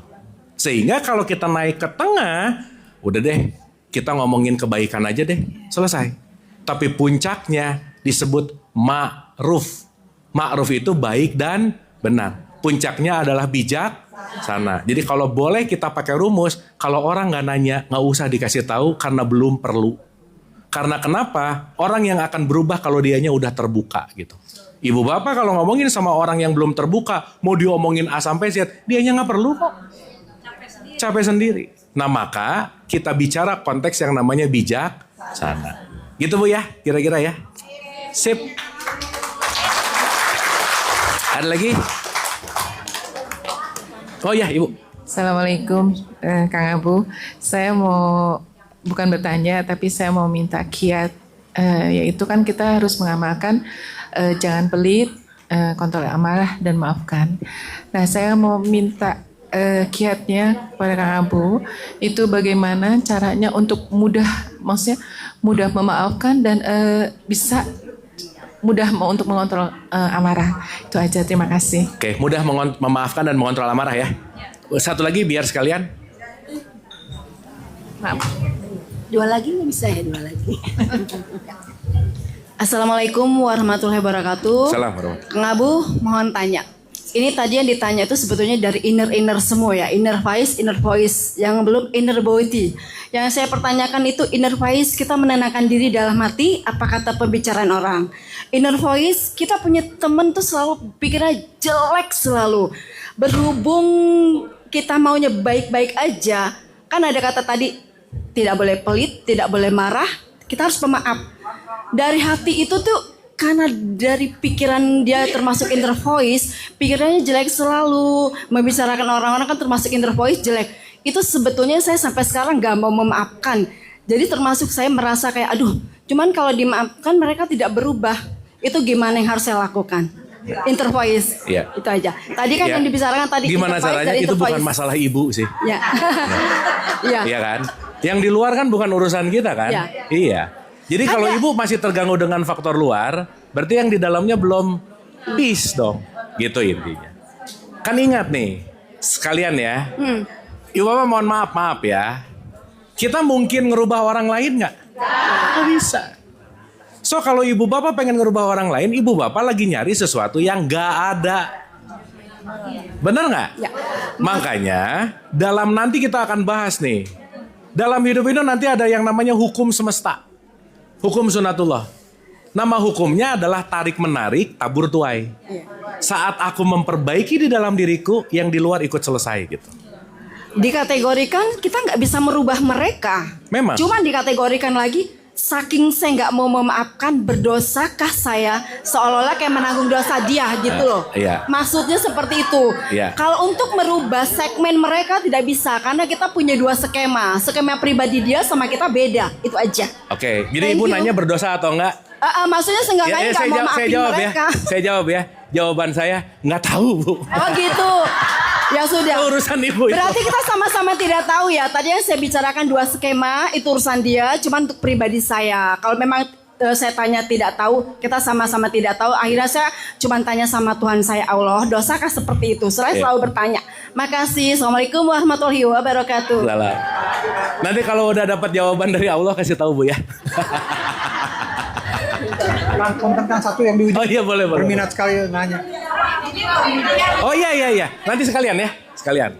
Sehingga kalau kita naik ke tengah, udah deh, kita ngomongin kebaikan aja deh, selesai. Tapi puncaknya disebut ma'ruf. Ma'ruf itu baik dan benar. Puncaknya adalah bijaksana. Jadi kalau boleh kita pakai rumus, kalau orang nggak nanya, nggak usah dikasih tahu karena belum perlu. Karena kenapa? Orang yang akan berubah kalau dianya udah terbuka gitu. Ibu bapak kalau ngomongin sama orang yang belum terbuka, mau diomongin A sampai Z, dianya nggak perlu kok. Capek sendiri. Nah maka kita bicara konteks yang namanya bijaksana. Gitu Bu ya, kira-kira ya. Sip. Ada lagi? Oh ya Ibu. Assalamualaikum Kang Abu. Saya mau bukan bertanya tapi saya mau minta kiat, yaitu kan kita harus mengamalkan jangan pelit, kontrol amarah dan maafkan. Nah saya mau minta kiatnya kepada Kang Abu itu bagaimana caranya untuk maksudnya mudah memaafkan dan bisa mudah untuk mengontrol amarah. Itu aja, terima kasih. Oke, mudah memaafkan dan mengontrol amarah ya. Satu lagi biar sekalian. Maaf. Dua lagi nggak bisa ya, dua lagi. Assalamualaikum warahmatullahi wabarakatuh. Salam warahmatullahi. Kang Abu, mohon tanya. Ini tadi yang ditanya itu sebetulnya dari inner semua ya, inner voice, yang belum inner body. Yang saya pertanyakan itu inner voice, kita menenangkan diri dalam hati, apa kata pembicaraan orang. Inner voice, kita punya temen tuh selalu pikirannya jelek selalu. Berhubung kita maunya baik-baik aja, kan ada kata tadi tidak boleh pelit, tidak boleh marah, kita harus pemaaf. Dari hati itu tuh karena dari pikiran dia termasuk inner voice, pikirannya jelek selalu, membicarakan orang-orang kan termasuk inner voice jelek. Itu sebetulnya saya sampai sekarang gak mau memaafkan. Jadi termasuk saya merasa kayak aduh, cuman kalau dimaafkan mereka tidak berubah. Itu gimana yang harus saya lakukan? Inner voice, Iya. itu aja. Tadi kan Ya. yang dibicarakan tadi Gimana inner voice caranya dan itu inner bukan voice. masalah ibu sih. Ya. Iya. Iya kan? Yang di luar kan bukan urusan kita kan? Iya. Iya. Jadi kalau ibu masih terganggu dengan faktor luar, berarti yang di dalamnya belum peace dong. Gitu intinya. Kan ingat nih, sekalian ya. Ibu bapak mohon maaf ya. Kita mungkin ngerubah orang lain nggak? Nggak bisa. So kalau ibu bapak pengen ngerubah orang lain, ibu bapak lagi nyari sesuatu yang nggak ada. Bener nggak? Ya. Makanya dalam nanti kita akan bahas nih. Dalam hidup ini nanti ada yang namanya hukum semesta. Hukum sunatullah. Nama hukumnya adalah tarik-menarik, tabur tuai. Saat aku memperbaiki di dalam diriku, yang di luar ikut selesai gitu. Dikategorikan kita nggak bisa merubah mereka. Memang. Cuman dikategorikan lagi, saking saya nggak mau memaafkan, berdosakah saya seolah-olah kayak menanggung dosa dia gitu loh. Iya. Maksudnya seperti itu. Iya. Kalau untuk merubah segmen mereka tidak bisa karena kita punya dua skema. Skema pribadi dia sama kita beda. Itu aja. Oke, jadi Thank ibu you. nanya berdosa atau enggak? Maksudnya seenggaknya nggak mau saya maafin jawab mereka. ya. Saya jawab ya. Jawaban saya nggak tahu bu. Oh gitu. Ya sudah. Urusan ibu itu. Berarti kita sama-sama tidak tahu ya. Tadi yang saya bicarakan dua skema itu urusan dia. Cuma untuk pribadi saya. Kalau memang saya tanya tidak tahu, kita sama-sama tidak tahu. Akhirnya saya cuma tanya sama Tuhan saya, Allah, dosakah seperti itu? Saya selalu bertanya. Makasih. Assalamualaikum warahmatullahi wabarakatuh. Lala. Nanti kalau udah dapat jawaban dari Allah kasih tahu bu ya. Konten yang satu yang di ujung. Oh iya boleh. Berminat sekali nanya. Oh iya. Nanti sekalian ya. Sekalian.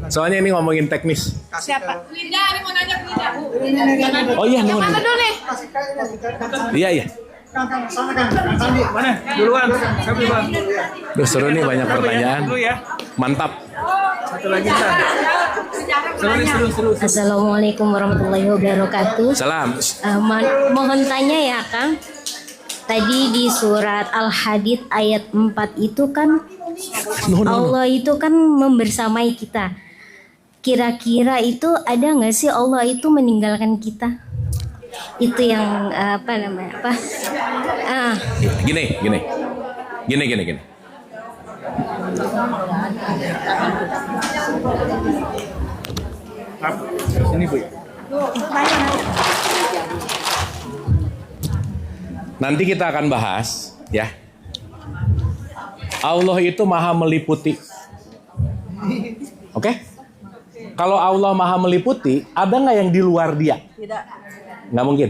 Soalnya ini ngomongin teknis. Siapa? Oh iya. Yang mana dulu nih? Iya. Kang, sana Kang Sandi. Mana? Duluan. Siapa duluan? Duh seru nih banyak pertanyaan. Dulu ya. Mantap. Satu lagi San. Seru. Assalamualaikum warahmatullahi wabarakatuh. Salam. Mohon tanya ya Kang. Tadi di surat Al-Hadid ayat 4 itu kan Allah itu kan membersamai kita. Kira-kira itu ada nggak sih Allah itu meninggalkan kita? Itu yang Gini. Sini Bu. Nanti kita akan bahas ya. Allah itu maha meliputi. Oke? Kalau Allah maha meliputi, ada nggak yang di luar dia? Tidak. Nggak mungkin.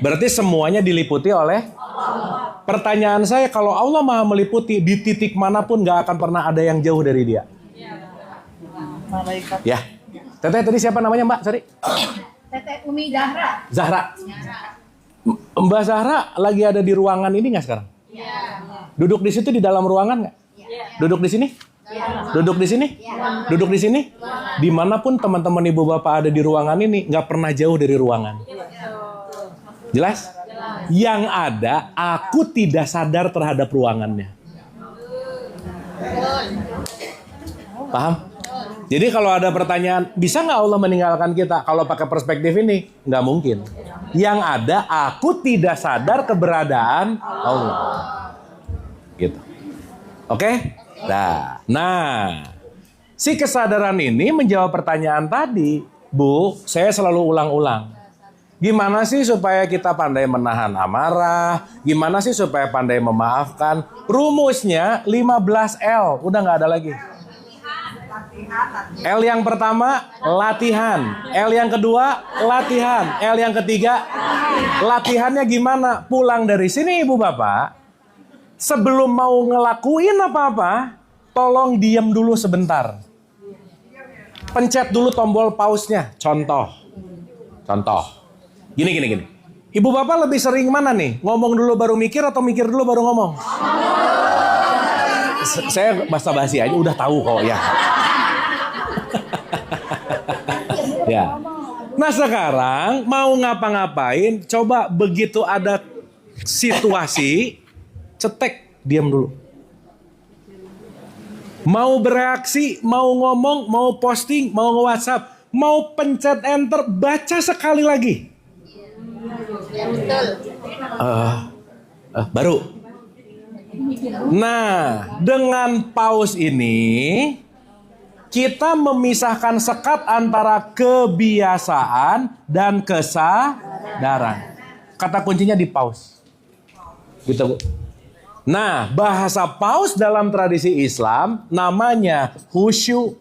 Berarti semuanya diliputi oleh pertanyaan saya, kalau Allah maha meliputi, di titik manapun nggak akan pernah ada yang jauh dari dia. Ya. Teteh tadi siapa namanya Mbak? Sorry. Teteh Umi Zahra. Zahra. Mbak Zahra lagi ada di ruangan ini nggak sekarang? Duduk di situ di dalam ruangan nggak? Duduk di sini? Duduk di sini? Duduk di sini? Dimanapun teman-teman ibu bapak ada di ruangan ini nggak pernah jauh dari ruangan. Jelas? Yang ada aku tidak sadar terhadap ruangannya. Paham? Jadi kalau ada pertanyaan, bisa nggak Allah meninggalkan kita? Kalau pakai perspektif ini, nggak mungkin. Yang ada, aku tidak sadar keberadaan Allah. Gitu. Oke? Nah, Si kesadaran ini menjawab pertanyaan tadi. Bu, saya selalu ulang-ulang. Gimana sih supaya kita pandai menahan amarah? Gimana sih supaya pandai memaafkan? Rumusnya 15L, udah nggak ada lagi. L yang pertama, latihan. L yang kedua, latihan. L yang ketiga, latihannya gimana? Pulang dari sini ibu bapak, sebelum mau ngelakuin apa-apa, tolong diam dulu sebentar. Pencet dulu tombol pause-nya. Contoh. Gini. Ibu bapak lebih sering mana nih? Ngomong dulu baru mikir atau mikir dulu baru ngomong? Saya basa-basi aja udah tahu kok ya. Ya. Nah sekarang mau ngapa-ngapain, coba begitu ada situasi, cetek, diam dulu. Mau bereaksi, mau ngomong, mau posting, mau nge-WhatsApp, mau pencet enter, baca sekali lagi. Baru. Nah, dengan pause ini kita memisahkan sekat antara kebiasaan dan kesadaran. Kata kuncinya di pause. Gitu, Bu. Nah, bahasa pause dalam tradisi Islam namanya khusyuk.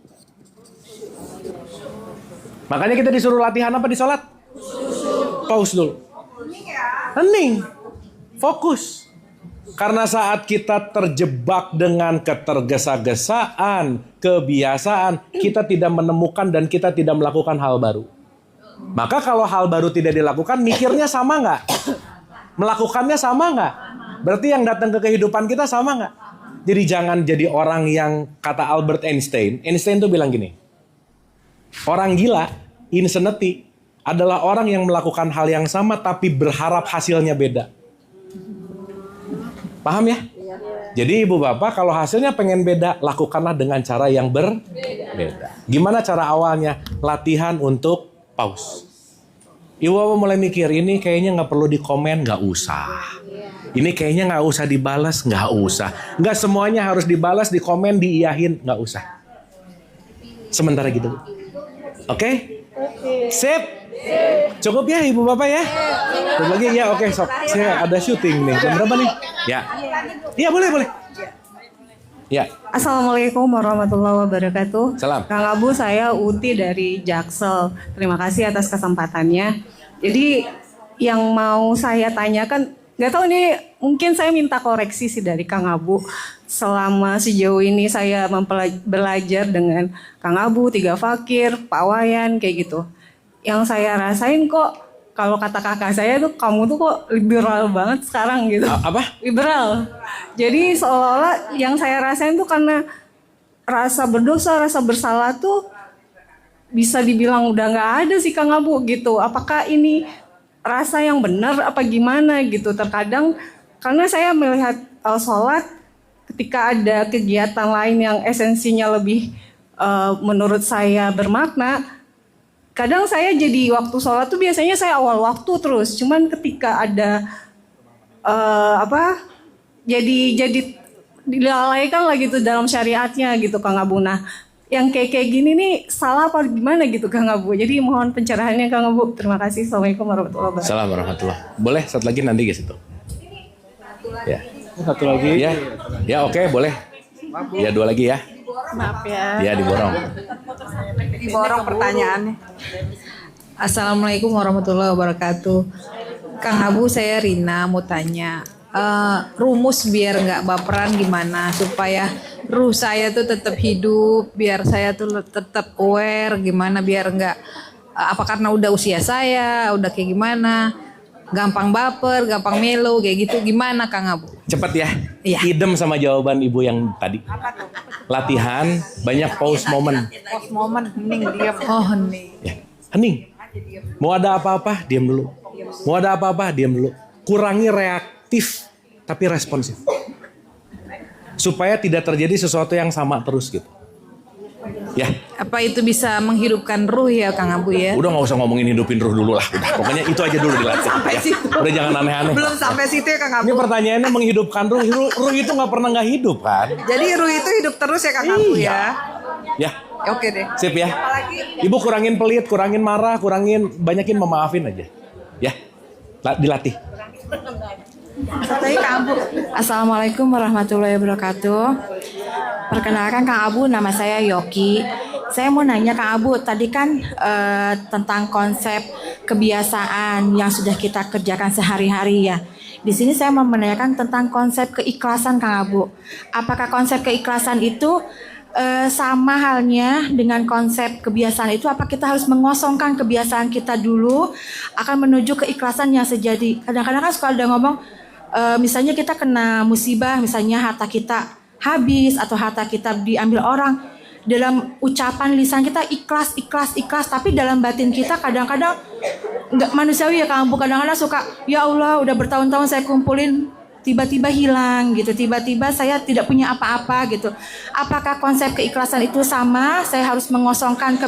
Makanya kita disuruh latihan apa di sholat? Pause dulu. Hening. Fokus. Karena saat kita terjebak dengan ketergesa-gesaan, kebiasaan, kita tidak menemukan dan kita tidak melakukan hal baru. Maka kalau hal baru tidak dilakukan, mikirnya sama nggak? Melakukannya sama nggak? Berarti yang datang ke kehidupan kita sama nggak? Jadi jangan jadi orang yang kata Albert Einstein. Einstein tuh bilang gini. Orang gila, insanity, adalah orang yang melakukan hal yang sama tapi berharap hasilnya beda. Paham ya? Jadi ibu bapak kalau hasilnya pengen beda, lakukanlah dengan cara yang berbeda. Gimana cara awalnya? Latihan untuk pause. Ibu bapak mulai mikir, ini kayaknya nggak perlu dikomen, nggak usah. Ini kayaknya nggak usah dibalas, nggak usah. Nggak semuanya harus dibalas, dikomen, diiyahin, nggak usah. Sementara gitu. Oke? Sip? Cukup ya ibu bapak ya? Terus lagi ya, oke sob. Saya ada syuting nih. Jam berapa nih? Ya. Iya boleh. Ya. Assalamualaikum warahmatullahi wabarakatuh. Salam. Kang Abu, saya Uti dari Jaksel. Terima kasih atas kesempatannya. Jadi yang mau saya tanyakan, nggak tahu nih, mungkin saya minta koreksi sih dari Kang Abu. Selama sejauh ini saya belajar dengan Kang Abu, Tiga Fakir, Pak Wayan, kayak gitu. Yang saya rasain kok, kalau kata kakak saya tuh, kamu tuh kok liberal banget sekarang gitu. Apa? Liberal. Jadi seolah-olah yang saya rasain tuh karena rasa berdosa, rasa bersalah tuh bisa dibilang udah nggak ada sih Kang Abu gitu. Apakah ini rasa yang benar apa gimana gitu? Terkadang karena saya melihat sholat ketika ada kegiatan lain yang esensinya lebih menurut saya bermakna. Kadang saya jadi waktu sholat tuh biasanya saya awal waktu terus. Cuman ketika ada jadi dilalaikan lah gitu dalam syariatnya gitu Kang Abu. Nah, yang kayak gini nih salah apa gimana gitu Kang Abu. Jadi mohon pencerahannya Kang Abu. Terima kasih. Assalamualaikum warahmatullahi wabarakatuh. Assalamualaikum warahmatullahi. Boleh satu lagi nanti ke situ. Ya. Satu lagi. Ya oke, boleh. Ya dua lagi ya. Maaf ya. Ya diborong. Diborong pertanyaannya. Assalamualaikum warahmatullahi wabarakatuh. Kang Abu, saya Rina mau tanya. Rumus biar nggak baperan gimana supaya ruh saya tuh tetap hidup, biar saya tuh tetap aware gimana biar nggak apa karena udah usia saya udah kayak gimana, gampang baper, gampang melo kayak gitu, gimana Kang Abu? Cepet ya. Iya. Idem sama jawaban ibu yang tadi. Latihan banyak pause moment. Pause moment, hening, diam. Oh hening. Ya, hening. Mau ada apa-apa, diam dulu. Mau ada apa-apa, diam dulu. Kurangi reaktif, tapi responsif. Supaya tidak terjadi sesuatu yang sama terus gitu. Ya. Apa itu bisa menghidupkan ruh ya Kang Abu ya? Udah nggak usah ngomongin hidupin ruh dulu lah. Udah, pokoknya itu aja dulu dilatih. Ya. Udah jangan aneh-aneh. Belum sampai situ ya Kang Abu. Ini pertanyaannya menghidupkan ruh. Ruh itu nggak pernah nggak hidup kan? Jadi ruh itu hidup terus ya Kang Abu ya? Ya. Oke deh. Sip ya. Apalagi Ibu kurangin pelit, kurangin marah, banyakin memaafin aja. Ya. Dilatih. Assalamualaikum warahmatullahi wabarakatuh. Perkenalkan Kang Abu, nama saya Yoki. Saya mau nanya Kang Abu, tadi kan tentang konsep kebiasaan yang sudah kita kerjakan sehari-hari ya. Di sini saya mau menanyakan tentang konsep keikhlasan Kang Abu. Apakah konsep keikhlasan itu sama halnya dengan konsep kebiasaan itu? Apa kita harus mengosongkan kebiasaan kita dulu akan menuju keikhlasan yang sejati? Kadang-kadang kan suka ada ngomong, misalnya kita kena musibah, misalnya harta kita habis atau harta kita diambil orang. Dalam ucapan lisan kita ikhlas, tapi dalam batin kita kadang-kadang nggak manusiawi ya Kang Abu. Kadang-kadang suka, ya Allah udah bertahun-tahun saya kumpulin, tiba-tiba hilang gitu, tiba-tiba saya tidak punya apa-apa gitu. Apakah konsep keikhlasan itu sama? Saya harus mengosongkan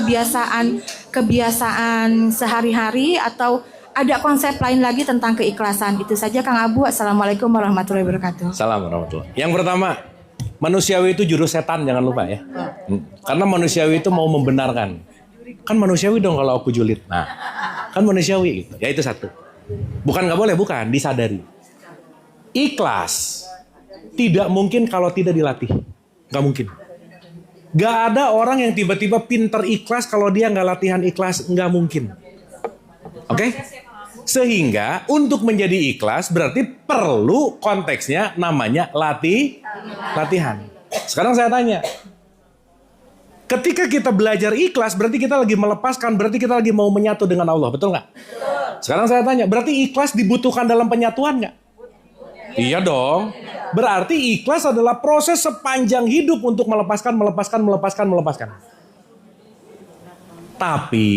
kebiasaan sehari-hari atau ada konsep lain lagi tentang keikhlasan? Itu saja Kang Abu. Assalamualaikum warahmatullahi wabarakatuh. Salam warahmatullahi. Yang pertama, manusiawi itu jurus setan, jangan lupa ya. Karena manusiawi itu mau membenarkan. Kan manusiawi dong kalau aku julid. Nah, kan manusiawi gitu. Ya itu satu. Bukan nggak boleh, bukan, disadari. Ikhlas tidak mungkin kalau tidak dilatih. Nggak mungkin. Nggak ada orang yang tiba-tiba pinter ikhlas kalau dia nggak latihan ikhlas. Nggak mungkin. Oke? Sehingga untuk menjadi ikhlas berarti perlu konteksnya namanya latihan. Sekarang saya tanya. Ketika kita belajar ikhlas berarti kita lagi melepaskan, berarti kita lagi mau menyatu dengan Allah. Betul nggak? Sekarang saya tanya, berarti ikhlas dibutuhkan dalam penyatuan nggak? Iya dong. Berarti ikhlas adalah proses sepanjang hidup untuk melepaskan. Tapi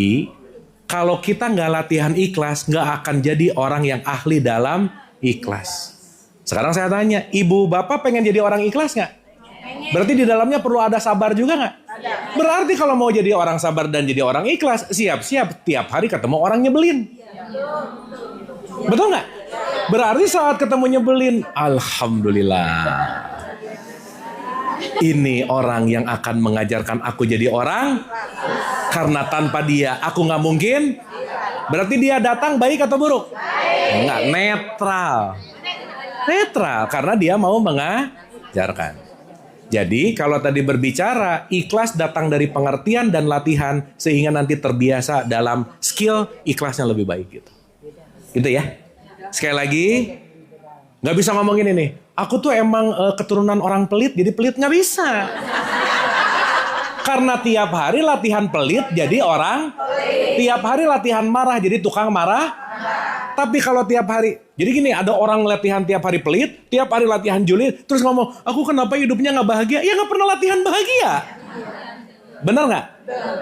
kalau kita nggak latihan ikhlas, nggak akan jadi orang yang ahli dalam ikhlas. Sekarang saya tanya, ibu bapak pengen jadi orang ikhlas nggak? Berarti di dalamnya perlu ada sabar juga nggak? Berarti kalau mau jadi orang sabar dan jadi orang ikhlas, siap-siap tiap hari ketemu orang nyebelin. Betul nggak? Berarti saat ketemu nyebelin, alhamdulillah. Ini orang yang akan mengajarkan aku jadi orang. Karena tanpa dia aku nggak mungkin. Berarti dia datang baik atau buruk? Enggak, netral. Karena dia mau mengajarkan. Jadi kalau tadi berbicara, ikhlas datang dari pengertian dan latihan sehingga nanti terbiasa dalam skill ikhlasnya lebih baik gitu. Gitu ya. Sekali lagi, nggak bisa ngomongin ini. Aku tuh emang keturunan orang pelit, jadi pelit, nggak bisa. Karena tiap hari latihan pelit jadi orang pelit. Tiap hari latihan marah jadi tukang marah. Tapi kalau tiap hari, jadi gini, ada orang latihan tiap hari pelit, tiap hari latihan julid, terus ngomong, aku kenapa hidupnya nggak bahagia? Ya nggak pernah latihan bahagia. Benar nggak?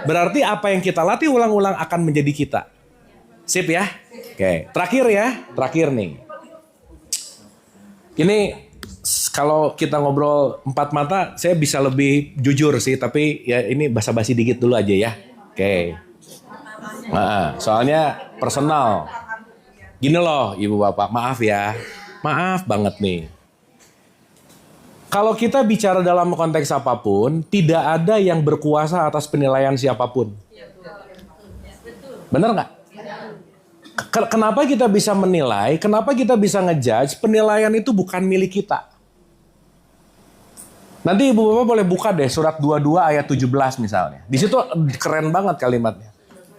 Berarti apa yang kita latih ulang-ulang akan menjadi kita. Sip ya? Oke, terakhir nih. Ini kalau kita ngobrol empat mata, saya bisa lebih jujur sih, tapi ya ini basa-basi dikit dulu aja ya. Oke. Nah, soalnya personal. Gini loh, ibu bapak, maaf ya, maaf banget nih. Kalau kita bicara dalam konteks apapun, tidak ada yang berkuasa atas penilaian siapapun. Benar nggak? Kenapa kita bisa menilai, kenapa kita bisa ngejudge, penilaian itu bukan milik kita. Nanti ibu bapak boleh buka deh surat 22 ayat 17 misalnya. Di situ keren banget kalimatnya.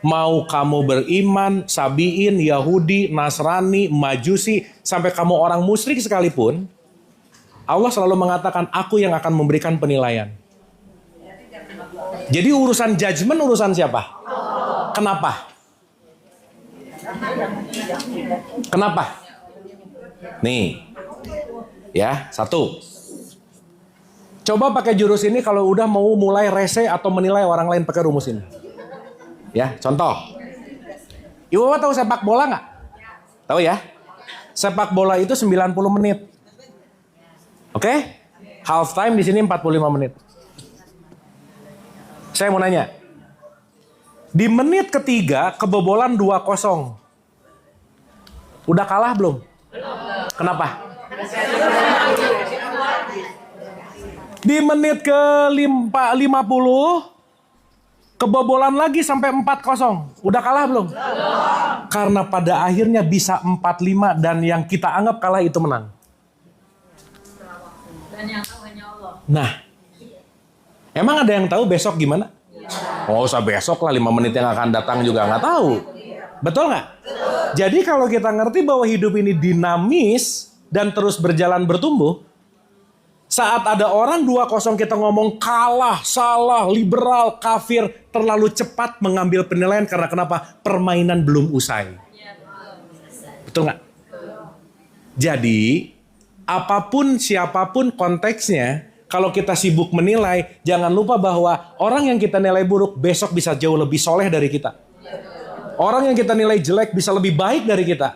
Mau kamu beriman, Sabiin, Yahudi, Nasrani, Majusi, sampai kamu orang musyrik sekalipun, Allah selalu mengatakan, aku yang akan memberikan penilaian. Jadi urusan judgement urusan siapa? Kenapa? Nih, ya, satu. Coba pakai jurus ini kalau udah mau mulai rese atau menilai orang lain pakai rumus ini. Ya, contoh. Ibu bapak tahu sepak bola nggak? Tahu ya? Sepak bola itu 90 menit. Oke? Half time di sini 45 menit. Saya mau nanya. Di menit ketiga kebobolan 2-0. Udah kalah belum? Kenapa? Di menit ke 50 Kebobolan lagi sampai 4-0. Udah kalah belum? Karena pada akhirnya bisa 4-5 dan yang kita anggap kalah itu menang. Nah, emang ada yang tahu besok gimana? Oh, usah besok lah, 5 menit yang akan datang juga nggak tahu. Betul nggak? Jadi kalau kita ngerti bahwa hidup ini dinamis dan terus berjalan bertumbuh, saat ada orang 2-0 kita ngomong kalah, salah, liberal, kafir, terlalu cepat mengambil penilaian karena kenapa? Permainan belum usai. Betul nggak? Jadi, apapun siapapun konteksnya, kalau kita sibuk menilai, jangan lupa bahwa orang yang kita nilai buruk besok bisa jauh lebih soleh dari kita. Orang yang kita nilai jelek bisa lebih baik dari kita.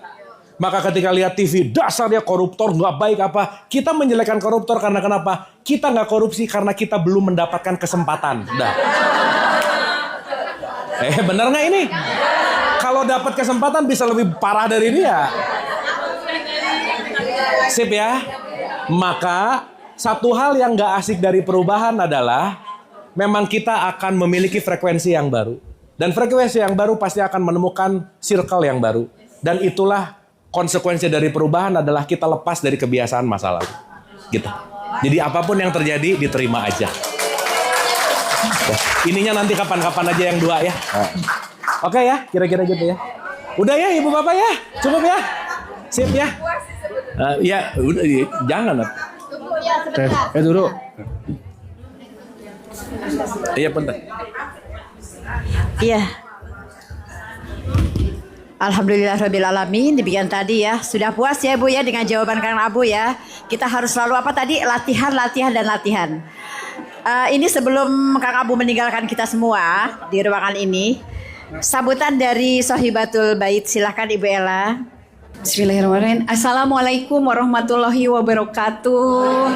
Maka ketika lihat TV, dasar dia koruptor, nggak baik apa. Kita menjelekkan koruptor karena kenapa? Kita nggak korupsi karena kita belum mendapatkan kesempatan. Dah. Bener nggak ini? Kalau dapat kesempatan bisa lebih parah dari dia. Sip ya. Maka satu hal yang nggak asik dari perubahan adalah memang kita akan memiliki frekuensi yang baru. Dan frekuensi yang baru pasti akan menemukan circle yang baru. Dan itulah konsekuensi dari perubahan adalah kita lepas dari kebiasaan masa lalu. Gitu. Jadi apapun yang terjadi diterima aja. Ininya nanti kapan-kapan aja yang 2 ya. Oke ya, kira-kira gitu ya. Udah ya Ibu Bapak ya? Cukup ya? Sip ya? Ya, udah jangan. Dulu. Iya, bentar. Iya. Alhamdulillahirrabbilalamin. Demikian tadi ya. Sudah puas ya Bu ya dengan jawaban Kang Abu ya. Kita harus selalu apa tadi? Latihan, latihan, dan latihan. Ini sebelum Kang Abu meninggalkan kita semua di ruangan ini. Sambutan dari Sohibatul Bait. Silahkan Ibu Ella. Bismillahirrahmanirrahim. Assalamualaikum warahmatullahi wabarakatuh.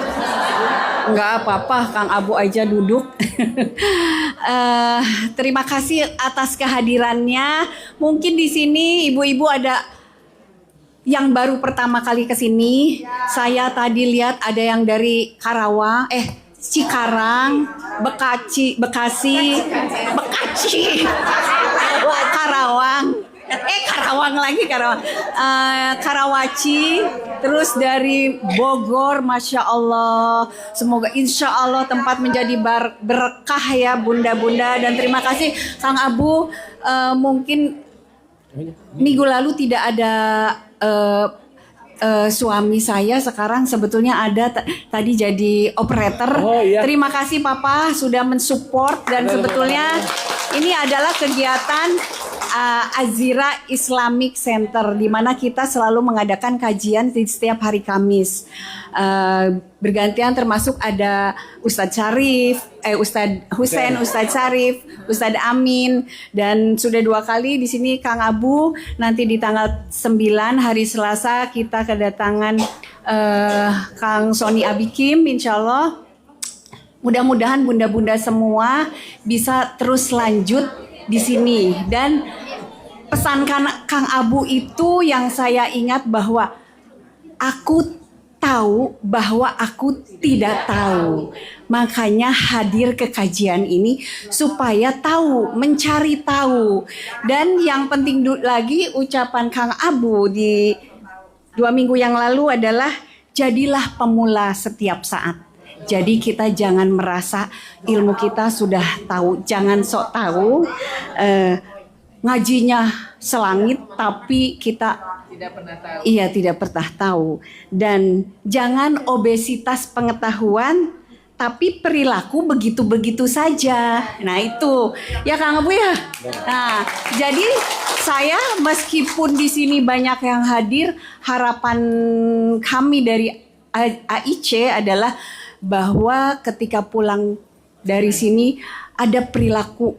Enggak apa-apa, Kang Abu aja duduk. Terima kasih atas kehadirannya. Mungkin di sini ibu-ibu ada yang baru pertama kali ke sini. Saya tadi lihat ada yang dari Karawang, Cikarang, Bekasi, Karawang. Karawaci, terus dari Bogor, Masya Allah. Semoga insya Allah tempat menjadi berkah ya bunda-bunda. Dan terima kasih Kang Abu. Mungkin minggu lalu tidak ada suami saya, sekarang sebetulnya ada tadi jadi operator. Iya. Terima kasih Papa sudah mensupport. Dan sebetulnya ini adalah kegiatan Azira Islamic Center, di mana kita selalu mengadakan kajian di setiap hari Kamis. Bergantian, termasuk ada Ustadz Syarif, Ustadz Husain, Ustadz Syarif, Ustadz Amin, dan sudah 2 kali di sini Kang Abu. Nanti di tanggal 9 hari Selasa kita kedatangan Kang Sony Abikim, insya Allah. Mudah-mudahan bunda-bunda semua bisa terus lanjut di sini. Dan pesan Kang Abu itu yang saya ingat bahwa aku tahu bahwa aku tidak tahu. Makanya hadir ke kajian ini supaya tahu, mencari tahu. Dan yang penting lagi ucapan Kang Abu di 2 minggu yang lalu adalah jadilah pemula setiap saat. Jadi kita jangan merasa ilmu kita sudah tahu, jangan sok tahu, ngajinya selangit tapi kita tidak pernah tahu. Dan jangan obesitas pengetahuan tapi perilaku begitu-begitu saja. Nah itu ya Kang Abu ya. Nah jadi saya meskipun di sini banyak yang hadir, harapan kami dari AIC adalah bahwa ketika pulang dari sini ada perilaku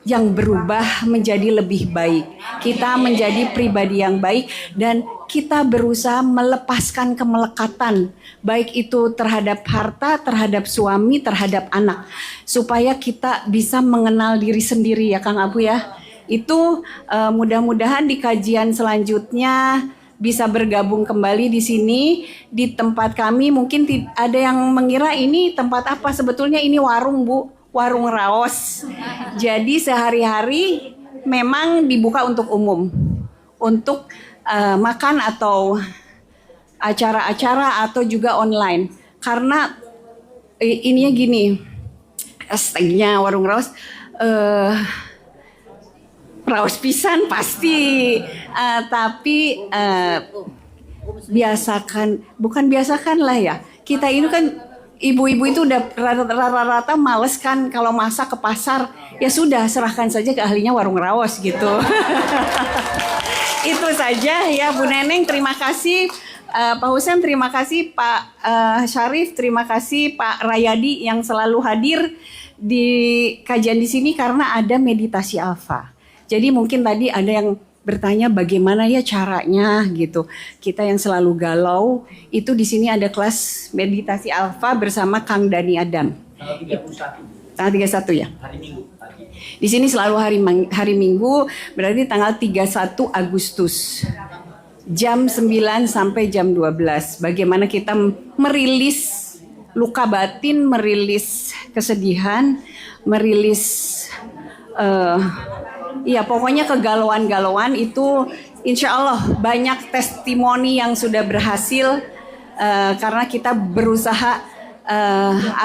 yang berubah menjadi lebih baik. Kita menjadi pribadi yang baik dan kita berusaha melepaskan kemelekatan, baik itu terhadap harta, terhadap suami, terhadap anak, supaya kita bisa mengenal diri sendiri ya Kang Abu ya. Itu mudah-mudahan di kajian selanjutnya bisa bergabung kembali di sini di tempat kami. Mungkin ada yang mengira ini tempat apa, sebetulnya ini warung Bu, warung raos. Jadi sehari-hari memang dibuka untuk umum, untuk makan atau acara-acara atau juga online. Karena ininya gini, hashtagnya warung raos, raos pisan pasti, tapi bukan biasakan lah ya. Kita ini kan ibu-ibu itu udah rata-rata males kan kalau masak ke pasar, ya sudah serahkan saja ke ahlinya warung raos gitu. Itu saja ya Bu Neneng, terima kasih. Pak Husen, terima kasih. Pak Syarif, terima kasih. Pak Rayadi yang selalu hadir di kajian di sini karena ada meditasi alfa. Jadi mungkin tadi ada yang bertanya bagaimana ya caranya gitu. Kita yang selalu galau itu di sini ada kelas meditasi alfa bersama Kang Dani Adam. Tanggal 31 ya. Hari Minggu. Di sini selalu hari Minggu, berarti tanggal 31 Agustus. Jam 9 sampai jam 12. Bagaimana kita merilis luka batin, merilis kesedihan, merilis ya pokoknya kegalauan-galauan itu, insya Allah banyak testimoni yang sudah berhasil karena kita berusaha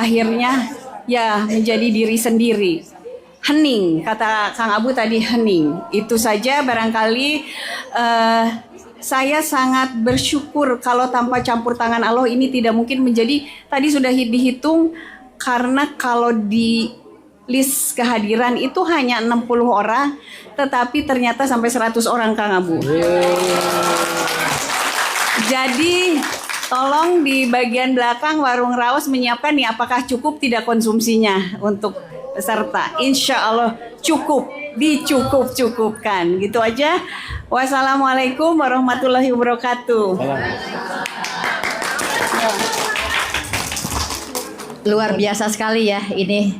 akhirnya ya menjadi diri sendiri. Hening, kata Kang Abu tadi, hening. Itu saja barangkali saya sangat bersyukur kalau tanpa campur tangan Allah ini tidak mungkin menjadi, tadi sudah dihitung, karena kalau di list kehadiran itu hanya 60 orang, tetapi ternyata sampai 100 orang Kang Abu. Jadi tolong di bagian belakang warung raos menyiapkan nih apakah cukup tidak konsumsinya untuk peserta. Insya Allah cukup, dicukup-cukupkan. Gitu aja. Wassalamualaikum warahmatullahi wabarakatuh. Luar biasa sekali ya ini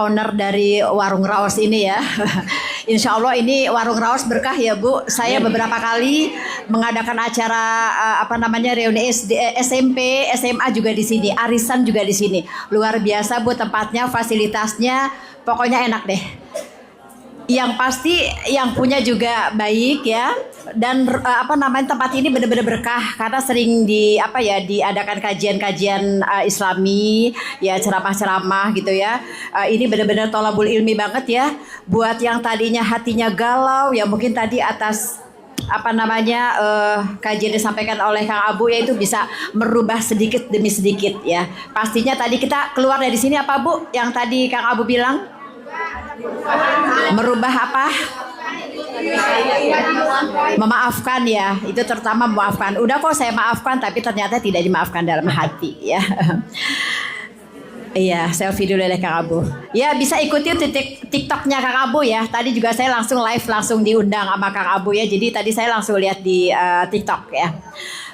owner dari warung raos ini ya. Insya Allah ini warung raos berkah ya Bu. Saya beberapa kali mengadakan acara reuni SMP, SMA juga di sini, arisan juga di sini. Luar biasa Bu tempatnya, fasilitasnya, pokoknya enak deh. Yang pasti yang punya juga baik ya, dan tempat ini benar-benar berkah karena sering diadakan kajian-kajian Islami ya, ceramah-ceramah gitu ya. Ini benar-benar tholabul ilmi banget ya buat yang tadinya hatinya galau ya, mungkin tadi atas kajian disampaikan oleh Kang Abu ya, itu bisa merubah sedikit demi sedikit ya. Pastinya tadi kita keluar dari sini apa Bu yang tadi Kang Abu bilang? Merubah apa? Memaafkan ya, itu terutama memaafkan. Udah kok saya maafkan tapi ternyata tidak dimaafkan dalam hati ya. Iya, selfie dulu oleh Kang Abu. Ya bisa ikuti TikToknya Kang Abu ya. Tadi juga saya langsung live, langsung diundang sama Kang Abu ya. Jadi tadi saya langsung lihat di TikTok ya.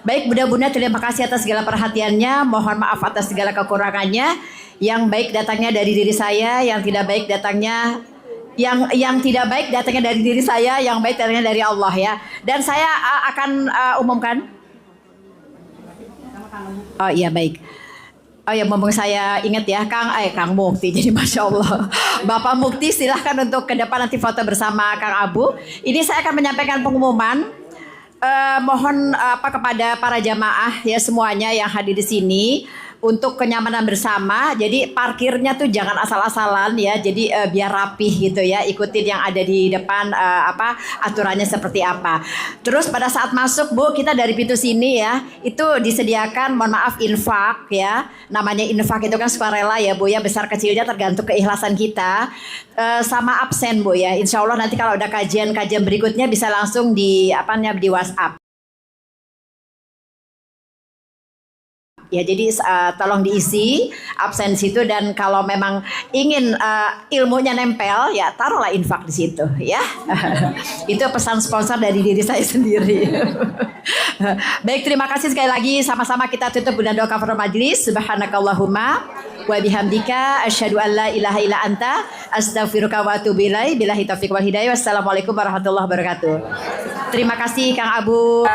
Baik Bunda-Bunda, terima kasih atas segala perhatiannya. Mohon maaf atas segala kekurangannya. Yang baik datangnya dari diri saya, yang tidak baik datangnya yang tidak baik datangnya dari diri saya, yang baik datangnya dari Allah ya. Dan saya akan umumkan. Oh iya baik. Oh ya, mumpung saya ingat ya, Kang Mukti. Jadi Masya Allah, Bapak Mukti silahkan untuk ke depan nanti foto bersama Kang Abu. Ini saya akan menyampaikan pengumuman. Mohon kepada para jamaah ya semuanya yang hadir di sini untuk kenyamanan bersama. Jadi parkirnya tuh jangan asal-asalan ya. Jadi biar rapih gitu ya. Ikutin yang ada di depan aturannya seperti apa. Terus pada saat masuk Bu, kita dari pintu sini ya, itu disediakan mohon maaf infak ya. Namanya infak itu kan sukarela ya Bu ya, besar kecilnya tergantung keikhlasan kita. Sama absen Bu ya. Insya Allah nanti kalau ada kajian-kajian berikutnya bisa langsung di WhatsApp. Ya jadi tolong diisi absensi itu, dan kalau memang ingin ilmunya nempel ya taruhlah infak di situ ya. Itu pesan sponsor dari diri saya sendiri. Baik, terima kasih sekali lagi, sama-sama kita tutup dengan doa kafaratul majlis. Subhanakallahumma wa bihamdika asyhadu an la ilaha illa anta astaghfiruka wa atubu ilaik. Billahi taufiq wal hidayah. Wassalamualaikum warahmatullahi wabarakatuh. Terima kasih Kang Abu.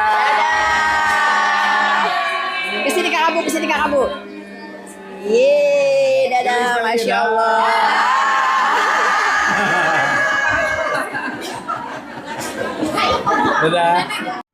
Kesini Kang Abu. Yeay, dadah, Masya Allah. Dadah.